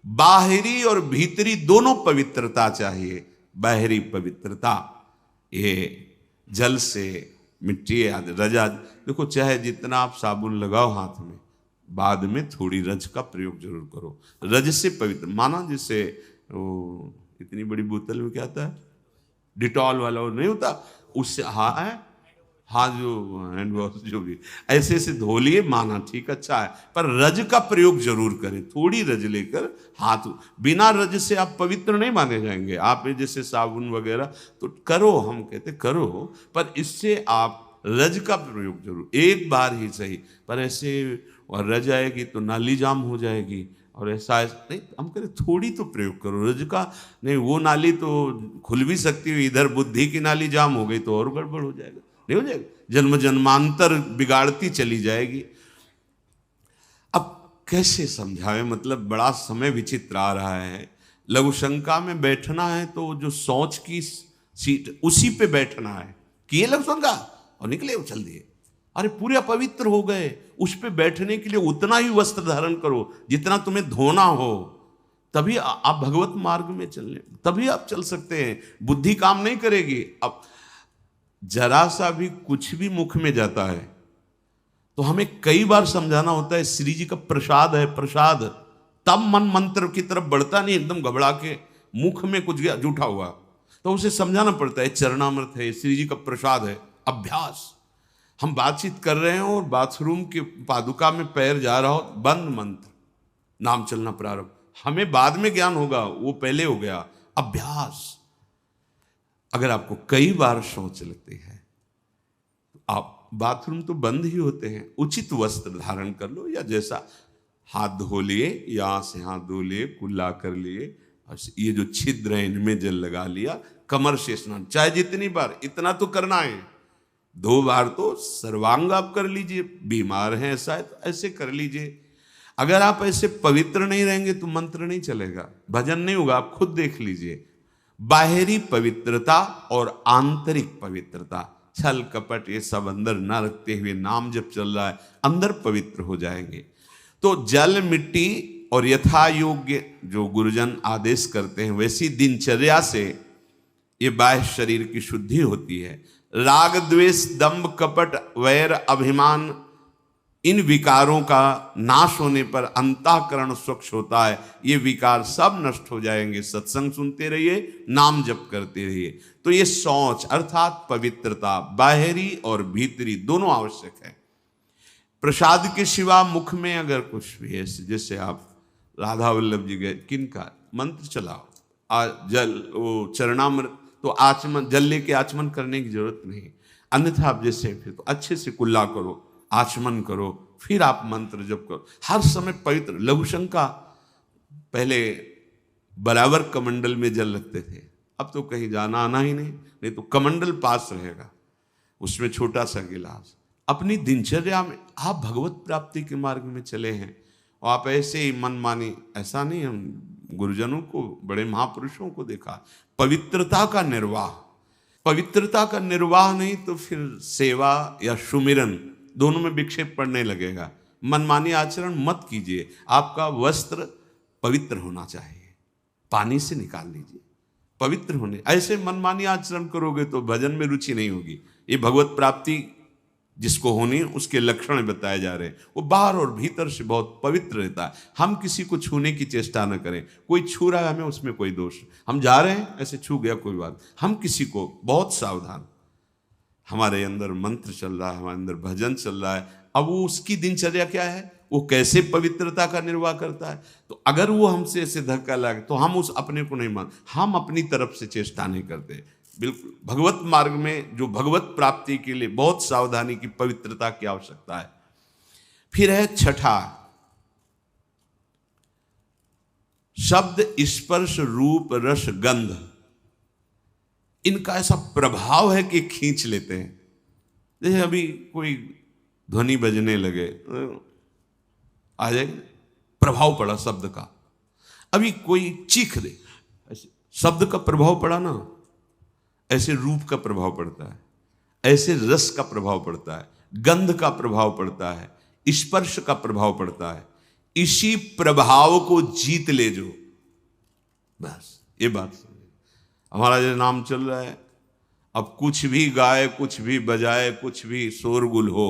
बाहरी और भीतरी दोनों पवित्रता चाहिए। बाहरी पवित्रता ये जल से, मिट्टी आदि, रजा। देखो, चाहे जितना आप साबुन लगाओ हाथ में, बाद में थोड़ी रज का प्रयोग जरूर करो। रज से पवित्र माना, जिससे वो इतनी बड़ी बोतल में क्या आता है, डिटॉल वाला, वो नहीं होता, उससे हाँ जो हैंड वॉश जो भी ऐसे ऐसे धो लिए, माना ठीक, अच्छा है, पर रज का प्रयोग जरूर करें। थोड़ी रज लेकर हाथ, बिना रज से आप पवित्र नहीं माने जाएंगे। आप जैसे साबुन वगैरह तो करो, हम कहते करो, पर इससे आप रज का प्रयोग जरूर, एक बार ही सही, पर ऐसे और रज आएगी तो नाली जाम हो जाएगी, और ऐसा नहीं, हम करें थोड़ी तो प्रयोग करो रज का। नहीं, वो नाली तो खुल भी सकती है, इधर बुद्धि की नाली जाम हो गई तो और गड़बड़ हो जाएगा, नहीं हो जाएगा, जन्म जन्मांतर बिगाड़ती चली जाएगी। अब कैसे समझाएं, मतलब बड़ा समय विचित्र आ रहा है। लघु शंका में बैठना है तो जो शौच की सीट उसी पे बैठना है, किए लघु शंका और निकले उछल दिए। अरे पूरे अपवित्र हो गए, उस पे बैठने के लिए उतना ही वस्त्र धारण करो जितना तुम्हें धोना हो, तभी आप भगवत मार्ग में चलने, तभी आप चल सकते हैं। बुद्धि काम नहीं करेगी। अब जरा सा भी कुछ भी मुख में जाता है तो हमें कई बार समझाना होता है, श्री जी का प्रसाद है, प्रसाद। तब मन मंत्र की तरफ बढ़ता नहीं, एकदम घबरा के मुख में कुछ गया जूठा हुआ तो उसे समझाना पड़ता है, चरणामृत है, श्री जी का प्रसाद है। अभ्यास, हम बातचीत कर रहे हो और बाथरूम के पादुका में पैर जा रहा हो, बंद मंत्र, नाम चलना प्रारंभ। हमें बाद में ज्ञान होगा, वो पहले हो गया। अभ्यास। अगर आपको कई बार शौच लगती है, आप बाथरूम तो बंद ही होते हैं, उचित वस्त्र धारण कर लो, या जैसा हाथ धो लिए, यहां से हाथ धो लिए, कुल्ला कर लिए, और ये जो छिद्र है इनमें जल लगा लिया, कमर से स्नान, चाहे जितनी बार, इतना तो करना है। 2 बार तो सर्वांग आप कर लीजिए, बीमार हैं ऐसा है तो ऐसे कर लीजिए। अगर आप ऐसे पवित्र नहीं रहेंगे तो मंत्र नहीं चलेगा, भजन नहीं होगा। आप खुद देख लीजिए, बाहरी पवित्रता और आंतरिक पवित्रता, छल कपट ये सब अंदर ना रखते हुए नाम जब चल रहा है, अंदर पवित्र हो जाएंगे। तो जल, मिट्टी और यथा योग्य जो गुरुजन आदेश करते हैं वैसी दिनचर्या से ये बाह्य शरीर की शुद्धि होती है। राग, द्वेष, दंभ, कपट, वैर, अभिमान, इन विकारों का नाश होने पर अंतःकरण स्वच्छ होता है। ये विकार सब नष्ट हो जाएंगे। सत्संग सुनते रहिए, नाम जप करते रहिए। तो ये शौच अर्थात पवित्रता, बाहरी और भीतरी दोनों आवश्यक है। प्रसाद के सिवा मुख में अगर कुछ भी है, जैसे आप राधा वल्लभ जी गए, किनका मंत्र चलाओ, जल, वो चरणामृत, तो आचमन, जल लेके आचमन करने की जरूरत नहीं। अन्यथा आप जैसे फिर तो अच्छे से कुल्ला करो, आचमन करो, फिर आप मंत्र जप करो। हर समय पवित्र। लघु शंका पहले बराबर कमंडल में जल रखते थे, अब तो कहीं जाना आना ही नहीं तो कमंडल पास रहेगा, उसमें छोटा सा गिलास। अपनी दिनचर्या में आप भगवत प्राप्ति के मार्ग में चले हैं और आप ऐसे ही मन मानी, ऐसा नहीं। हम गुरुजनों को, बड़े महापुरुषों को देखा, पवित्रता का निर्वाह, पवित्रता का निर्वाह नहीं तो फिर सेवा या सुमिरन दोनों में विक्षेप पड़ने लगेगा। मनमानी आचरण मत कीजिए। आपका वस्त्र पवित्र होना चाहिए, पानी से निकाल लीजिए, पवित्र होने। ऐसे मनमानी आचरण करोगे तो भजन में रुचि नहीं होगी। ये भगवत प्राप्ति जिसको होनी है उसके लक्षण बताए जा रहे हैं। वो बाहर और भीतर से बहुत पवित्र रहता है। हम किसी को छूने की चेष्टा न करें। कोई छू रहा है हमें, उसमें कोई दोष, हम जा रहे हैं ऐसे छू गया कोई बात, हम किसी को बहुत सावधान। हमारे अंदर मंत्र चल रहा है, हमारे अंदर भजन चल रहा है। अब वो उसकी दिनचर्या क्या है, वो कैसे पवित्रता का निर्वाह करता है। तो अगर वो हमसे ऐसे धक्का लगे तो हम उस अपने को नहीं मान, हम अपनी तरफ से चेष्टा नहीं करते। बिल्कुल भगवत मार्ग में जो भगवत प्राप्ति के लिए बहुत सावधानी की, पवित्रता की आवश्यकता है। फिर है छठा, शब्द, स्पर्श, रूप, रस, गंध। इनका ऐसा प्रभाव है कि खींच लेते हैं। जैसे अभी कोई ध्वनि बजने लगे, आ जाएगा, प्रभाव पड़ा शब्द का। अभी कोई चीख दे, ऐसे शब्द का प्रभाव पड़ा ना, ऐसे रूप का प्रभाव पड़ता है, ऐसे रस का प्रभाव पड़ता है, गंध का प्रभाव पड़ता है, स्पर्श का प्रभाव पड़ता है। इसी प्रभाव को जीत ले जो, बस ये बात समझे। हमारा जो नाम चल रहा है, अब कुछ भी गाए, कुछ भी बजाए, कुछ भी शोरगुल हो,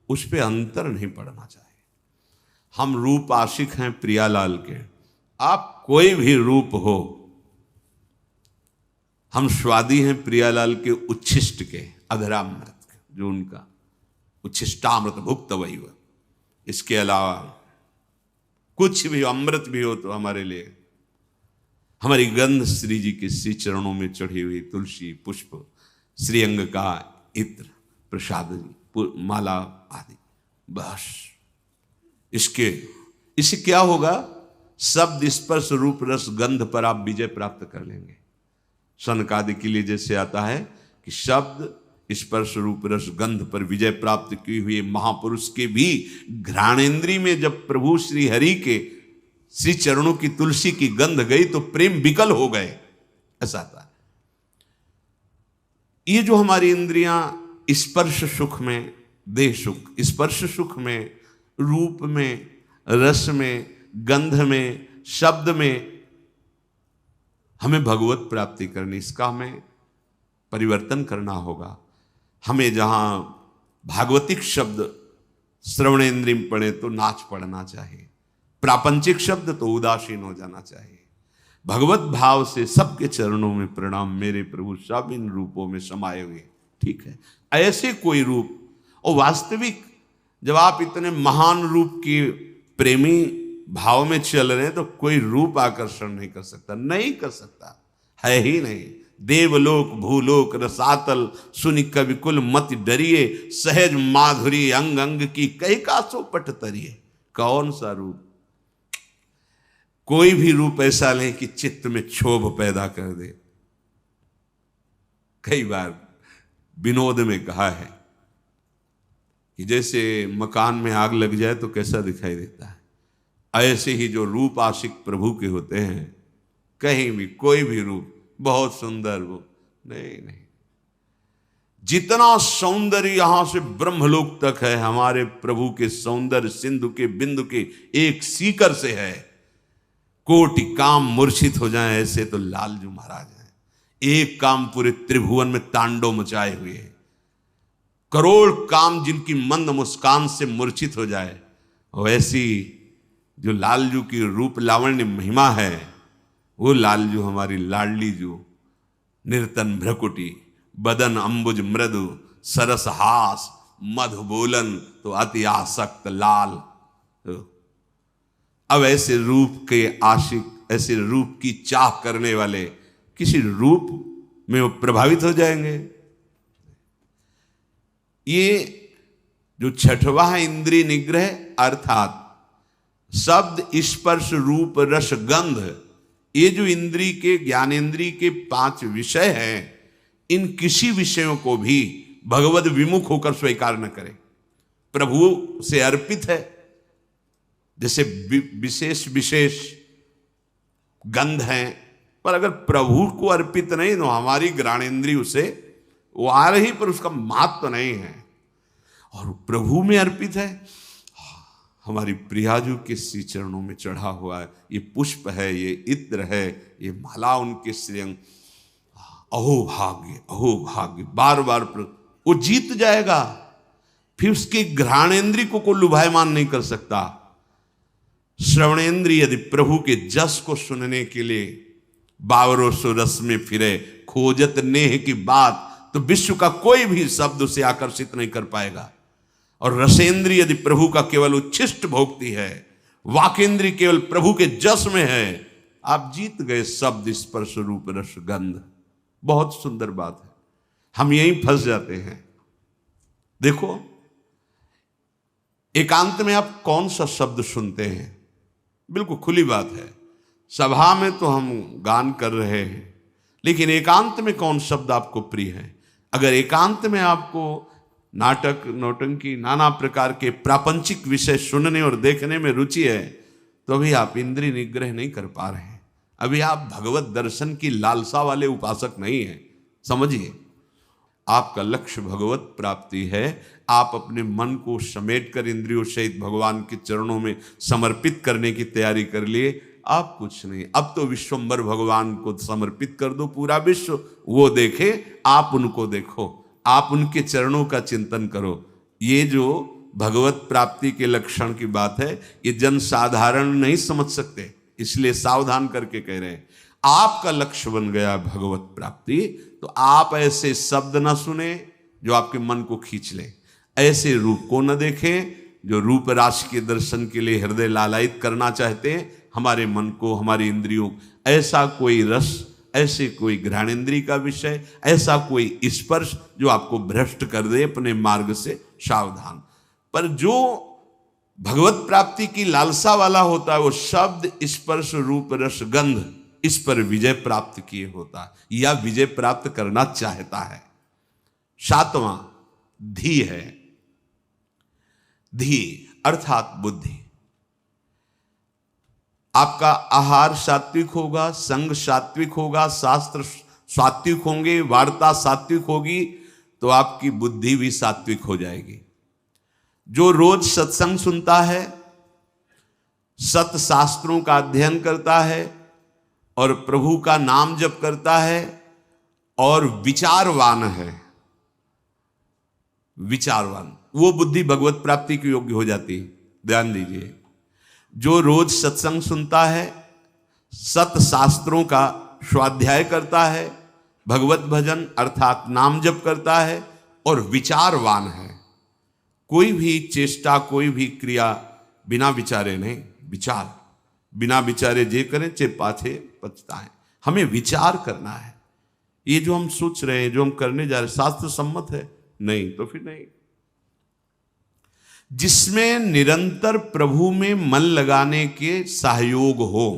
उस पर अंतर नहीं पड़ना चाहिए। हम रूप आशिक हैं प्रियालाल के, आप कोई भी रूप हो, हम स्वादी हैं प्रियालाल के उच्छिष्ट के, अधरामृत के, जो उनका उच्छिष्टामृत भुक्त वही हुआ। इसके अलावा कुछ भी अमृत भी हो तो हमारे लिए, हमारी गंध श्री जी के श्री चरणों में चढ़ी हुई तुलसी, पुष्प, श्रीअंग का इत्र, प्रसाद, माला आदि, बस। इससे क्या होगा, शब्द, स्पर्श, रूप, रस, गंध पर आप विजय प्राप्त कर लेंगे। सनकादि के लिए जैसे आता है कि शब्द, स्पर्श रूप रस गंध पर विजय प्राप्त की हुई महापुरुष के भी घ्राणेन्द्री में जब प्रभु श्री हरि के श्री चरणों की तुलसी की गंध गई तो प्रेम विकल हो गए, ऐसा था। ये जो हमारी इंद्रियां स्पर्श सुख में, देह सुख, स्पर्श सुख में, रूप में, रस में, गंध में, शब्द में हमें भगवत प्राप्ति करनी, इसका हमें परिवर्तन करना होगा। हमें जहां भागवतिक शब्द श्रवणेन्द्रिय में पड़े तो नाच पड़ना चाहिए, प्रापंचिक शब्द तो उदासीन हो जाना चाहिए। भगवत भाव से सबके चरणों में प्रणाम, मेरे प्रभु सब इन रूपों में समाये हुए, ठीक है। ऐसे कोई रूप, और वास्तविक जब आप इतने महान रूप की प्रेमी भाव में चल रहे हैं तो कोई रूप आकर्षण नहीं कर सकता, नहीं कर सकता, है ही नहीं। देवलोक भूलोक रसातल सुनि कवि कुल मत डरिए, सहज माधुरी अंग अंग की कई कासो पट तरिए। कौन सा रूप? कोई भी रूप ऐसा लें कि चित्त में क्षोभ पैदा कर दे। कई बार विनोद में कहा है कि जैसे मकान में आग लग जाए तो कैसा दिखाई देता है, ऐसे ही जो रूप आशिक प्रभु के होते हैं, कहीं भी कोई भी रूप बहुत सुंदर वो नहीं, जितना सौंदर्य यहां से ब्रह्मलोक तक है हमारे प्रभु के सौंदर्य सिंधु के बिंदु के एक सीकर से है। कोटि काम मूर्छित हो जाए ऐसे तो लालजू महाराज हैं। एक काम पूरे त्रिभुवन में तांडव मचाए हुए है, करोड़ काम जिनकी मंद मुस्कान से मूर्छित हो जाए, वैसी जो लालजू की रूप लावण्य महिमा है, वो लालजू हमारी लाडली जू, निर्तन भ्रकुटी, बदन अंबुज मृदु, सरस हास, मधु बोलन तो अति आसक्त लाल। अब ऐसे रूप के आशिक, ऐसे रूप की चाह करने वाले किसी रूप में वो प्रभावित हो जाएंगे। ये जो छठवां इंद्रिय निग्रह अर्थात शब्द स्पर्श रूप रस गंध, ये जो इंद्रिय के ज्ञानेन्द्रिय के 5 विषय हैं, इन किसी विषयों को भी भगवद विमुख होकर स्वीकार न करें। प्रभु से अर्पित है, जैसे विशेष विशेष गंध हैं, पर अगर प्रभु को अर्पित नहीं तो हमारी घ्राणेन्द्रिय उसे वो आ रही पर उसका महत्व तो नहीं है। और प्रभु में अर्पित है, हमारी प्रियाजू के श्री चरणों में चढ़ा हुआ है, ये पुष्प है, ये इत्र है, ये माला उनके श्रीअंग, अहो भाग्य, अहो भाग्य, बार बार वो जीत जाएगा। फिर उसके घ्राणेन्द्रिय को लुभायमान नहीं कर सकता। श्रवणेन्द्रिय यदि प्रभु के जस को सुनने के लिए बावरों सो रस में फिरे, खोजत नेह की बात, तो विश्व का कोई भी शब्द उसे आकर्षित नहीं कर पाएगा। और रसेंद्रिय यदि प्रभु का केवल उच्छिष्ट भोगती है, वाकेंद्रिय केवल प्रभु के जस में है, आप जीत गए शब्द स्पर्श रूप रस गंध। बहुत सुंदर बात है, हम यहीं फंस जाते हैं। देखो, एकांत में आप कौन सा शब्द सुनते हैं? बिल्कुल खुली बात है, सभा में तो हम गान कर रहे हैं, लेकिन एकांत में कौन शब्द आपको प्रिय है? अगर एकांत में आपको नाटक, नौटंकी, नाना प्रकार के प्रापंचिक विषय सुनने और देखने में रुचि है, तो अभी आप इंद्रिय निग्रह नहीं कर पा रहे हैं, अभी आप भगवत दर्शन की लालसा वाले उपासक नहीं हैं। समझिए, आपका लक्ष्य भगवत प्राप्ति है। आप अपने मन को समेट कर इंद्रियों सहित भगवान के चरणों में समर्पित करने की तैयारी कर लिए, आप कुछ नहीं। अब तो विश्वम्भर भगवान को समर्पित कर दो, पूरा विश्व वो देखे, आप उनको देखो, आप उनके चरणों का चिंतन करो। ये जो भगवत प्राप्ति के लक्षण की बात है, ये जन साधारण नहीं समझ सकते, इसलिए सावधान करके कह रहे हैं। आपका लक्ष्य बन गया भगवत प्राप्ति, तो आप ऐसे शब्द ना सुने जो आपके मन को खींच ले, ऐसे रूप को न देखें जो रूप राशि के दर्शन के लिए हृदय लालायित करना चाहते हैं हमारे मन को, हमारी इंद्रियों। ऐसा कोई रस, ऐसे कोई घ्राणेन्द्रिय का विषय, ऐसा कोई स्पर्श जो आपको भ्रष्ट कर दे अपने मार्ग से, सावधान। पर जो भगवत प्राप्ति की लालसा वाला होता है, वो शब्द स्पर्श रूप रस गंध इस पर विजय प्राप्त किए होता है या विजय प्राप्त करना चाहता है। सातवां धी है। धी अर्थात बुद्धि। आपका आहार सात्विक होगा, संग सात्विक होगा, शास्त्र सात्विक होंगे, वार्ता सात्विक होगी, तो आपकी बुद्धि भी सात्विक हो जाएगी। जो रोज सत्संग सुनता है, सत शास्त्रों का अध्ययन करता है और प्रभु का नाम जप करता है और विचारवान है, विचारवान, वो बुद्धि भगवत प्राप्ति की योग्य हो जाती है। ध्यान दीजिए, जो रोज सत्संग सुनता है, सत शास्त्रों का स्वाध्याय करता है, भगवत भजन अर्थात नाम जप करता है और विचारवान है, कोई भी चेष्टा, कोई भी क्रिया बिना विचारे नहीं, विचार बिना विचारे जे करें चे पाछे पछताएं। हमें विचार करना है, ये जो हम सोच रहे हैं, जो हम करने जा रहे हैं, शास्त्र सम्मत है? नहीं, तो फिर नहीं। जिसमें निरंतर प्रभु में मन लगाने के सहयोग हो,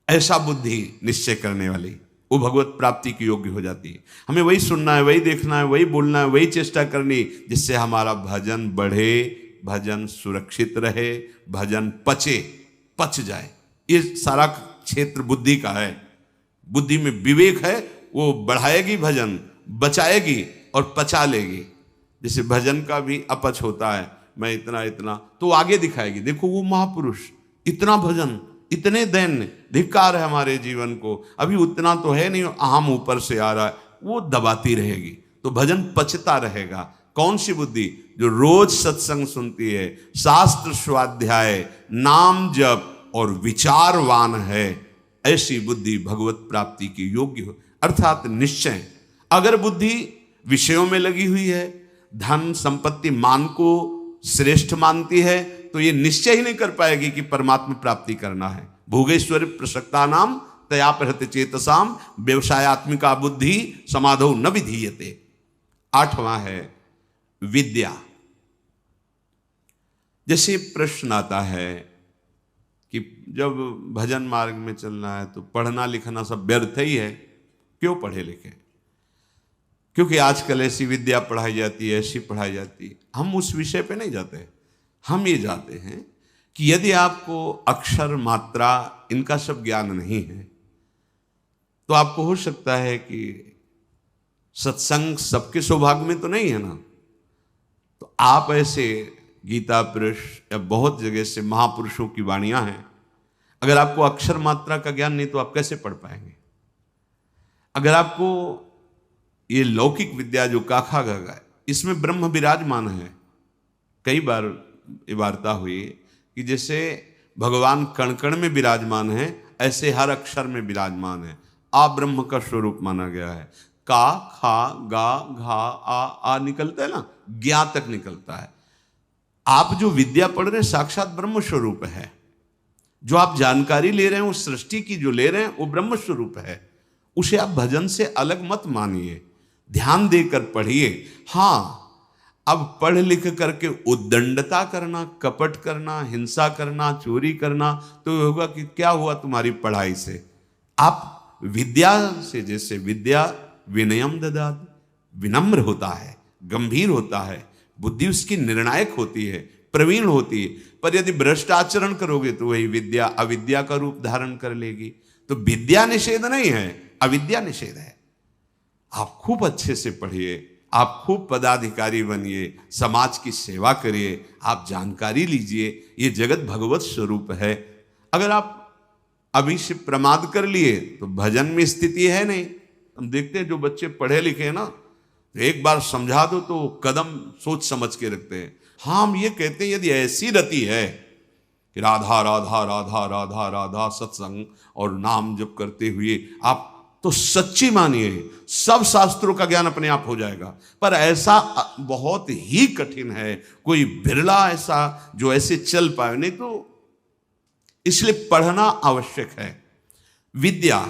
ऐसा बुद्धि निश्चय करने वाली, वो भगवत प्राप्ति की योग्य हो जाती है। हमें वही सुनना है, वही देखना है, वही बोलना है, वही चेष्टा करनी, जिससे हमारा भजन बढ़े, भजन सुरक्षित रहे, भजन पच जाए। ये सारा क्षेत्र बुद्धि का है। बुद्धि में विवेक है, वो बढ़ाएगी भजन, बचाएगी और पचा लेगी। जैसे भजन का भी अपच होता है, मैं इतना इतना, तो आगे दिखाएगी, देखो वो महापुरुष इतना भजन, इतने दैन्य, धिक्कार है हमारे जीवन को, अभी उतना तो है नहीं, अहम ऊपर से आ रहा है, वो दबाती रहेगी, तो भजन पचता रहेगा। कौन सी बुद्धि? जो रोज सत्संग सुनती है, शास्त्र स्वाध्याय, नाम जप और विचारवान है, ऐसी बुद्धि भगवत प्राप्ति की योग्य हो, अर्थात निश्चय। अगर बुद्धि विषयों में लगी हुई है, धन संपत्ति मान को श्रेष्ठ मानती है, तो ये निश्चय ही नहीं कर पाएगी कि परमात्मा प्राप्ति करना है। भोगेश्वर प्रसक्ता नाम तया प्रहत चेतसाम व्यवसायत्मिका बुद्धि समाधो न विधीयते। आठवां है विद्या। जैसे प्रश्न आता है कि जब भजन मार्ग में चलना है तो पढ़ना लिखना सब व्यर्थ ही है, क्यों पढ़े लिखे? क्योंकि आजकल ऐसी विद्या पढ़ाई जाती है, ऐसी पढ़ाई जाती है। हम उस विषय पे नहीं जाते, हम ये जाते हैं कि यदि आपको अक्षर मात्रा इनका सब ज्ञान नहीं है, तो आपको हो सकता है कि सत्संग सबके सौभाग्य में तो नहीं है ना, तो आप ऐसे गीता पृष्ठ या बहुत जगह से महापुरुषों की वाणियां हैं, अगर आपको अक्षर मात्रा का ज्ञान नहीं तो आप कैसे पढ़ पाएंगे? अगर आपको ये लौकिक विद्या जो काखा गगा है, इसमें ब्रह्म विराजमान है। कई बार ये वार्ता हुई कि जैसे भगवान कण कण में विराजमान है, ऐसे हर अक्षर में विराजमान है। आ ब्रह्म का स्वरूप माना गया है। का, खा, गा, घा, आ निकलता है ना, ज्ञा तक निकलता है। आप जो विद्या पढ़ रहे हैं साक्षात ब्रह्म स्वरूप है। जो आप जानकारी ले रहे हैं, वो सृष्टि की जो ले रहे हैं, वो ब्रह्म स्वरूप है। उसे आप भजन से अलग मत मानिए, ध्यान देकर पढ़िए। हाँ, अब पढ़ लिख करके उद्दंडता करना, कपट करना, हिंसा करना, चोरी करना, तो होगा कि क्या हुआ तुम्हारी पढ़ाई से? आप विद्या से, जैसे विद्या विनयम ददाति, विनम्र होता है, गंभीर होता है, बुद्धि उसकी निर्णायक होती है, प्रवीण होती है। पर यदि भ्रष्ट आचरण करोगे तो वही विद्या अविद्या का रूप धारण कर लेगी। तो विद्या निषेध नहीं है, अविद्या निषेध है। आप खूब अच्छे से पढ़िए, आप खूब पदाधिकारी बनिए, समाज की सेवा करिए, आप जानकारी लीजिए, ये जगत भगवत स्वरूप है। अगर आप अभी से प्रमाद कर लिए तो भजन में स्थिति है नहीं। हम देखते हैं जो बच्चे पढ़े लिखे हैं ना, एक बार समझा दो तो कदम सोच समझ के रखते हैं। हाँ, हम ये कहते हैं यदि ऐसी रति है कि राधा राधा राधा राधा राधा सत्संग और नाम जप करते हुए आप, तो सच्ची मानिए सब शास्त्रों का ज्ञान अपने आप हो जाएगा। पर ऐसा बहुत ही कठिन है, कोई बिरला ऐसा जो ऐसे चल पाए, नहीं तो इसलिए पढ़ना आवश्यक है। विद्या,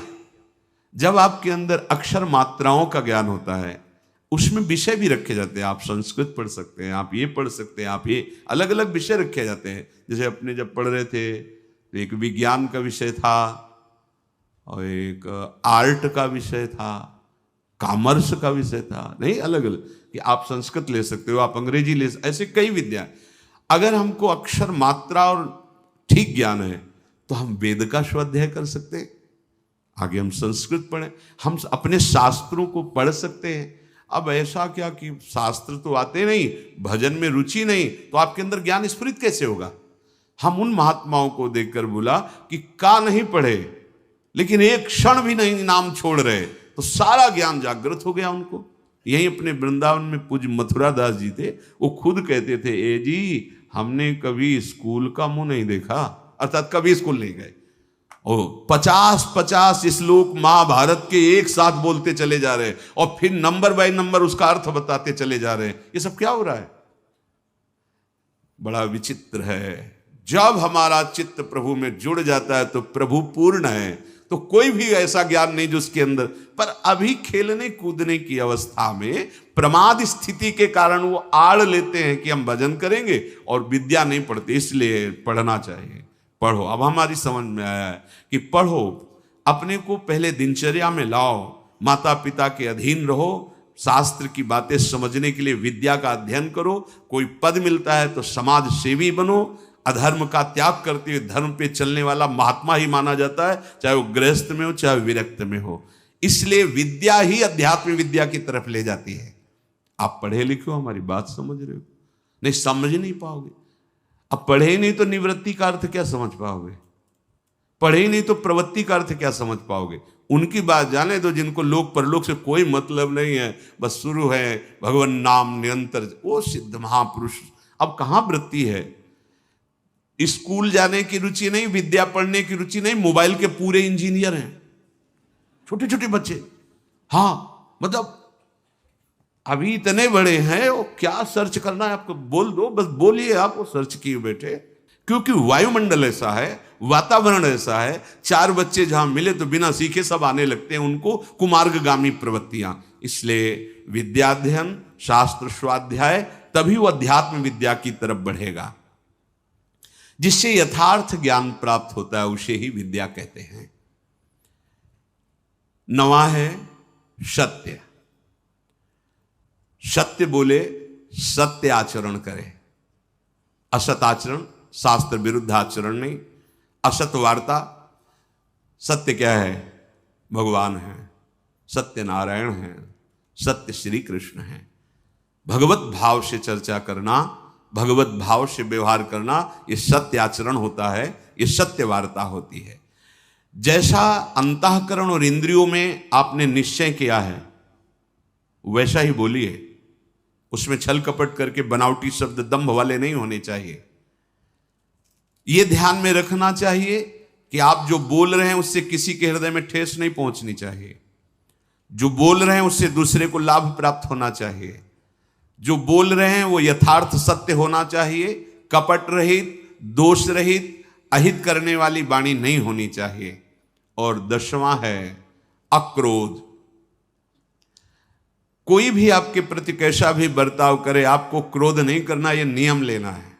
जब आपके अंदर अक्षर मात्राओं का ज्ञान होता है, उसमें विषय भी रखे जाते हैं। आप संस्कृत पढ़ सकते हैं, आप ये पढ़ सकते हैं, आप ये अलग अलग विषय रखे जाते हैं। जैसे अपने जब पढ़ रहे थे तो एक विज्ञान का विषय था और एक आर्ट का विषय था, कॉमर्स का विषय था, नहीं, अलग अलग, कि आप संस्कृत ले सकते हो, आप अंग्रेजी ले सकते, ऐसे कई विद्या। अगर हमको अक्षर मात्रा और ठीक ज्ञान है तो हम वेद का स्वाध्याय कर सकते हैं, आगे हम संस्कृत पढ़ें, हम अपने शास्त्रों को पढ़ सकते हैं। अब ऐसा क्या कि शास्त्र तो आते नहीं, भजन में रुचि नहीं, तो आपके अंदर ज्ञान स्फुरित कैसे होगा? हम उन महात्माओं को देखकर बोला कि का नहीं पढ़े लेकिन एक क्षण भी नहीं नाम छोड़ रहे, तो सारा ज्ञान जागृत हो गया उनको। यही अपने वृंदावन में पूज्य मथुरा दास जी थे, वो खुद कहते थे, ए जी हमने कभी स्कूल का मुंह नहीं देखा, अर्थात कभी स्कूल नहीं गए, ओ 50-50 श्लोक महाभारत के एक साथ बोलते चले जा रहे हैं और फिर नंबर बाय नंबर उसका अर्थ बताते चले जा रहे हैं। ये सब क्या हो रहा है? बड़ा विचित्र है। जब हमारा चित्त प्रभु में जुड़ जाता है तो प्रभु पूर्ण है, तो कोई भी ऐसा ज्ञान नहीं जो उसके अंदर, पर अभी खेलने कूदने की अवस्था में प्रमाद स्थिति के कारण वो आड़ लेते हैं कि हम भजन करेंगे और विद्या नहीं पढ़ते, इसलिए पढ़ना चाहिए। पढ़ो, अब हमारी समझ में आया है कि पढ़ो, अपने को पहले दिनचर्या में लाओ, माता पिता के अधीन रहो, शास्त्र की बातें समझने के लिए विद्या का अध्ययन करो, कोई पद मिलता है तो समाज सेवी बनो, अधर्म का त्याग करते हुए धर्म पे चलने वाला महात्मा ही माना जाता है, चाहे वो गृहस्थ में हो चाहे विरक्त में हो। इसलिए विद्या ही अध्यात्म विद्या की तरफ ले जाती है। आप पढ़े लिखे हो, हमारी बात समझ रहे हो? नहीं, समझ नहीं पाओगे। अब पढ़े ही नहीं तो निवृत्ति का अर्थ क्या समझ पाओगे? पढ़े ही नहीं तो प्रवृत्ति का अर्थ क्या समझ पाओगे? उनकी बात जाने दो जिनको लोक परलोक से कोई मतलब नहीं है, बस शुरू है भगवान नाम निरंतर, वो सिद्ध महापुरुष। अब कहां वृत्ति है? स्कूल जाने की रुचि नहीं, विद्या पढ़ने की रुचि नहीं, मोबाइल के पूरे इंजीनियर हैं छोटे छोटे बच्चे। हाँ, मतलब अभी इतने बड़े हैं, वो क्या सर्च करना है आपको बोल दो, बस बोलिए, आप वो सर्च किए बैठे। क्योंकि वायुमंडल ऐसा है, वातावरण ऐसा है, 4 बच्चे जहां मिले तो बिना सीखे सब आने लगते हैं, उनको कुमार्गगामी प्रवृत्तियां। इसलिए विद्याध्ययन, शास्त्र स्वाध्याय, तभी वो अध्यात्म विद्या की तरफ बढ़ेगा। जिससे यथार्थ ज्ञान प्राप्त होता है उसे ही विद्या कहते हैं। 9वां है सत्य। सत्य बोले, सत्य आचरण करे, असत आचरण, शास्त्र विरुद्ध आचरण नहीं। असत वार्ता, सत्य क्या है? भगवान है, सत्य नारायण है, सत्य श्री कृष्ण है। भगवत भाव से चर्चा करना, भगवत भाव से व्यवहार करना, ये सत्य आचरण होता है, ये सत्य वार्ता होती है। जैसा अंतःकरण और इंद्रियों में आपने निश्चय किया है वैसा ही बोलिए, उसमें छल कपट करके बनावटी शब्द दंभ वाले नहीं होने चाहिए। यह ध्यान में रखना चाहिए कि आप जो बोल रहे हैं उससे किसी के हृदय में ठेस नहीं पहुंचनी चाहिए। जो बोल रहे हैं उससे दूसरे को लाभ प्राप्त होना चाहिए। जो बोल रहे हैं वो यथार्थ सत्य होना चाहिए, कपट रहित, दोष रहित, अहित करने वाली वाणी नहीं होनी चाहिए। और 10वां है अक्रोध। कोई भी आपके प्रति कैसा भी बर्ताव करे, आपको क्रोध नहीं करना, यह नियम लेना है।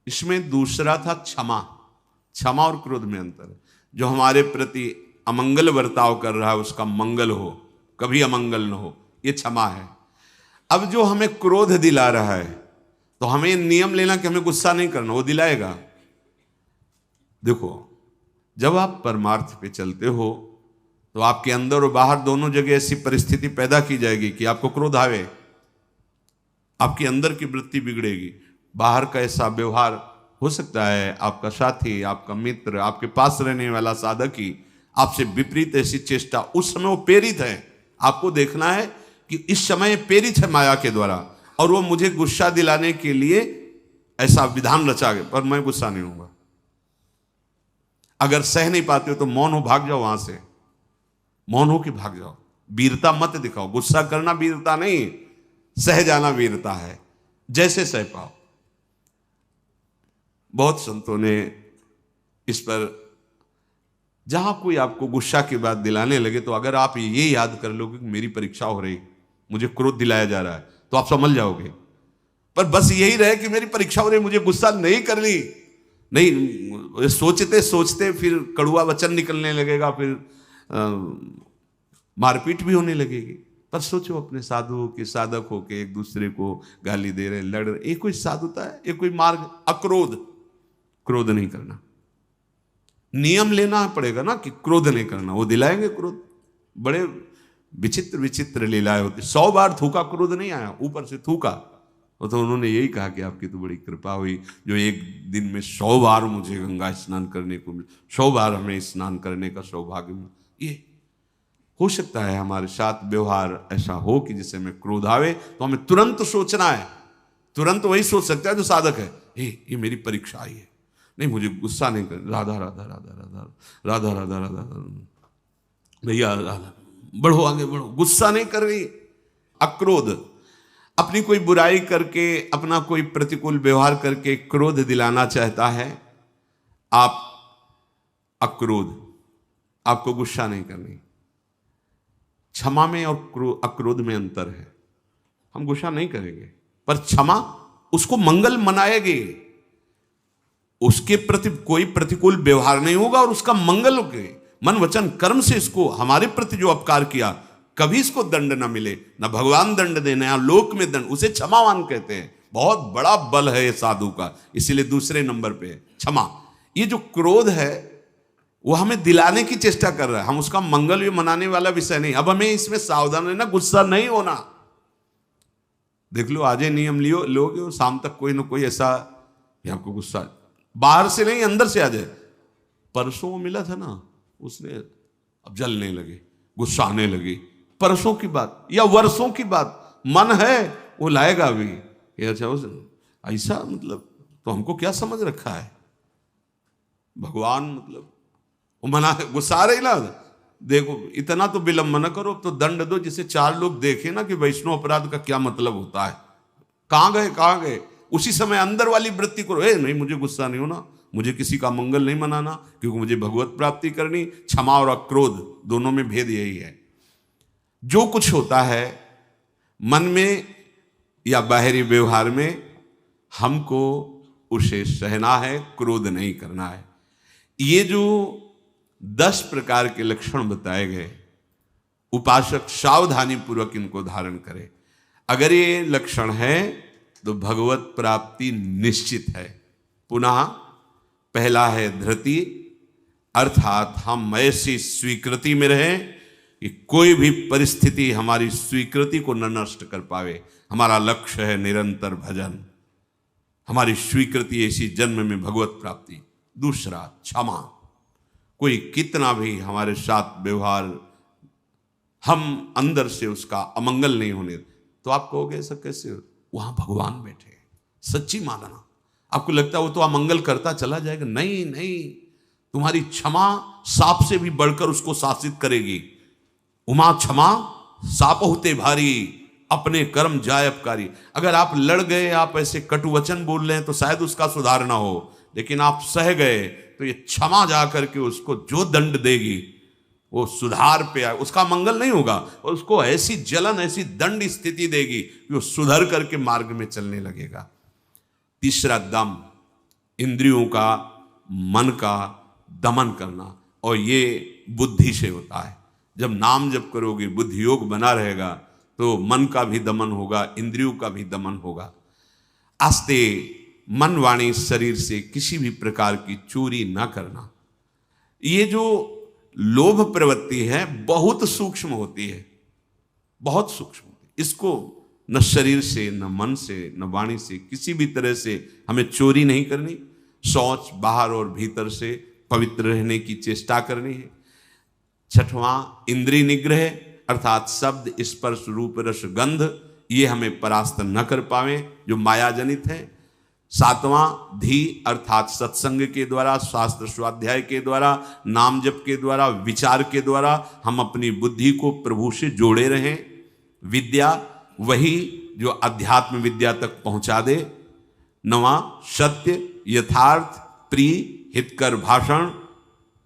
इसमें दूसरा था क्षमा। क्षमा और क्रोध में अंतर है। जो हमारे प्रति अमंगल बर्ताव कर रहा है उसका मंगल हो, कभी अमंगल न हो, ये क्षमा है। अब जो हमें क्रोध दिला रहा है तो हमें नियम लेना कि हमें गुस्सा नहीं करना, वो दिलाएगा। देखो, जब आप परमार्थ पे चलते हो तो आपके अंदर और बाहर दोनों जगह ऐसी परिस्थिति पैदा की जाएगी कि आपको क्रोध आवे, आपके अंदर की वृत्ति बिगड़ेगी। बाहर का ऐसा व्यवहार हो सकता है, आपका साथी, आपका मित्र, आपके पास रहने वाला साधक ही आपसे विपरीत ऐसी चेष्टा, उस समय वो प्रेरित है। आपको देखना है कि इस समय प्रेरित है माया के द्वारा और वो मुझे गुस्सा दिलाने के लिए ऐसा विधान रचा गया, पर मैं गुस्सा नहीं होऊंगा। अगर सह नहीं पाते हो तो मौन हो, भाग जाओ वहां से, मौन हो के भाग जाओ। वीरता मत दिखाओ। गुस्सा करना वीरता नहीं, सह जाना वीरता है, जैसे सह पाओ। बहुत संतों ने इस पर, जहां कोई आपको गुस्सा की बात दिलाने लगे तो अगर आप ये याद कर लोगे कि मेरी परीक्षा हो रही, मुझे क्रोध दिलाया जा रहा है, तो आप संभल जाओगे। पर बस यही रहे कि मेरी परीक्षा हो रही, मुझे गुस्सा नहीं करनी, नहीं, सोचते सोचते फिर कड़वा वचन निकलने लगेगा, फिर मारपीट भी होने लगेगी। पर सोचो अपने साधुओं के साधक होके एक दूसरे को गाली दे रहे, लड़ रहे, ये कोई साधुता है? ये कोई मार्ग? अक्रोध, क्रोध नहीं करना। नियम लेना पड़ेगा ना कि क्रोध नहीं करना, वो दिलाएंगे क्रोध। बड़े विचित्र विचित्र लीलाएं होती। 100 बार थूका, क्रोध नहीं आया, ऊपर से थूका। तो उन्होंने यही कहा कि आपकी तो बड़ी कृपा हुई जो एक दिन में 100 बार मुझे गंगा स्नान करने को मिला, 100 बार हमें स्नान करने का सौभाग्य मिला। ये हो सकता है हमारे साथ व्यवहार ऐसा हो कि जिससे हमें क्रोध आवे तो हमें तुरंत सोचना है, तुरंत वही सोच सकता है जो साधक है, ये मेरी परीक्षा आई है, नहीं मुझे गुस्सा नहीं कर, राधा राधा राधा राधा राधा राधा राधा, भैया राधा, बढ़ो आगे बढ़ो, गुस्सा नहीं कर रही। अक्रोध, अपनी कोई बुराई करके, अपना कोई प्रतिकूल व्यवहार करके क्रोध दिलाना चाहता है। आप अक्रोध, आपको गुस्सा नहीं करनी। क्षमा में और अक्रोध में अंतर है। हम गुस्सा नहीं करेंगे, पर क्षमा उसको मंगल मनाएगी, उसके प्रति कोई प्रतिकूल व्यवहार नहीं होगा और उसका मंगल होगा। मन वचन कर्म से इसको, हमारे प्रति जो अपकार किया, कभी इसको दंड ना मिले, ना भगवान दंड देना या लोक में दंड, उसे क्षमावान कहते हैं। बहुत बड़ा बल है ये साधु का, इसीलिए दूसरे नंबर पे क्षमा। ये जो क्रोध है वो हमें दिलाने की चेष्टा कर रहा है, हम उसका मंगल भी मनाने वाला विषय नहीं। अब हमें इसमें सावधान रहना, गुस्सा नहीं होना। देख लो, आज नियम लियो लोगे, शाम तक कोई ना कोई ऐसा आपको गुस्सा बाहर से नहीं अंदर से आ जाए। परसों मिला था ना, उसने अब जलने लगे, गुस्सा आने लगी। परसों की बात या वर्षों की बात, मन है वो लाएगा अभी। अच्छा ऐसा मतलब, तो हमको क्या समझ रखा है भगवान, मतलब वो मना, गुस्सा रही ना, देखो इतना तो विलंब न करो, तो दंड दो जिसे 4 लोग देखे ना कि वैष्णव अपराध का क्या मतलब होता है। कहां गए, उसी समय अंदर वाली वृत्ति करो, नहीं मुझे गुस्सा नहीं होना, मुझे किसी का मंगल नहीं मनाना, क्योंकि मुझे भगवत प्राप्ति करनी। क्षमा और अक्रोध दोनों में भेद यही है। जो कुछ होता है मन में या बाहरी व्यवहार में, हमको उसे सहना है, क्रोध नहीं करना है। ये जो 10 प्रकार के लक्षण बताए गए, उपासक सावधानी पूर्वक इनको धारण करे। अगर ये लक्षण है तो भगवत प्राप्ति निश्चित है। पुनः पहला है धृति, अर्थात हम ऐसी स्वीकृति में रहें कि कोई भी परिस्थिति हमारी स्वीकृति को न नष्ट कर पावे। हमारा लक्ष्य है निरंतर भजन, हमारी स्वीकृति ऐसी जन्म में भगवत प्राप्ति। दूसरा क्षमा, कोई कितना भी हमारे साथ व्यवहार, हम अंदर से उसका अमंगल नहीं होने, तो आप कहोगे ऐसा कैसे, वहां भगवान बैठे, सच्ची मानना। आपको लगता है वो तो अमंगल करता चला जाएगा, नहीं, तुम्हारी क्षमा सांप से भी बढ़कर उसको शासित करेगी। उमा क्षमा साप होते भारी, अपने कर्म जाय अपकारी। अगर आप लड़ गए, आप ऐसे कटु वचन बोल रहे हैं तो शायद उसका सुधार ना हो, लेकिन आप सह गए तो ये क्षमा जा करके उसको जो दंड देगी वो सुधार पे आए, उसका मंगल नहीं होगा, और उसको ऐसी जलन, ऐसी दंड स्थिति देगी कि वो सुधर करके मार्ग में चलने लगेगा। तीसरा दम, इंद्रियों का, मन का दमन करना, और ये बुद्धि से होता है। जब नाम जप करोगे, बुद्धि योग बना रहेगा, तो मन का भी दमन होगा, इंद्रियों का भी दमन होगा। आस्ते मन वाणी शरीर से किसी भी प्रकार की चोरी ना करना। ये जो लोभ प्रवृत्ति है बहुत सूक्ष्म होती है, बहुत सूक्ष्म होती है। इसको न शरीर से, न मन से, न वाणी से, किसी भी तरह से हमें चोरी नहीं करनी। शौच बाहर और भीतर से पवित्र रहने की चेष्टा करनी है। छठवां इंद्रिय निग्रह, अर्थात शब्द, स्पर्श, रूप, रस, गंध, ये हमें परास्त न कर पावे जो माया जनित है। सातवां धी, अर्थात सत्संग के द्वारा, शास्त्र स्वाध्याय के द्वारा, नाम जप के द्वारा, विचार के द्वारा हम अपनी बुद्धि को प्रभु से जोड़े रहें। विद्या, वही जो अध्यात्म विद्या तक पहुंचा दे। नवा सत्य, यथार्थ, प्रिय, हितकर भाषण,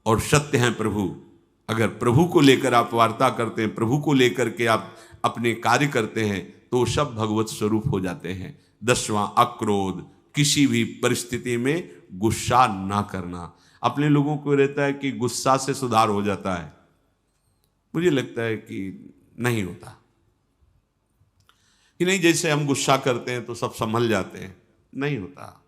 और सत्य हैं प्रभु। अगर प्रभु को लेकर आप वार्ता करते हैं, प्रभु को लेकर के आप अपने कार्य करते हैं, तो सब भगवत स्वरूप हो जाते हैं। 10वां अक्रोध, किसी भी परिस्थिति में गुस्सा ना करना। अपने लोगों को रहता है कि गुस्सा से सुधार हो जाता है, मुझे लगता है कि नहीं होता। कि नहीं, जैसे हम गुस्सा करते हैं तो सब संभल जाते हैं, नहीं होता।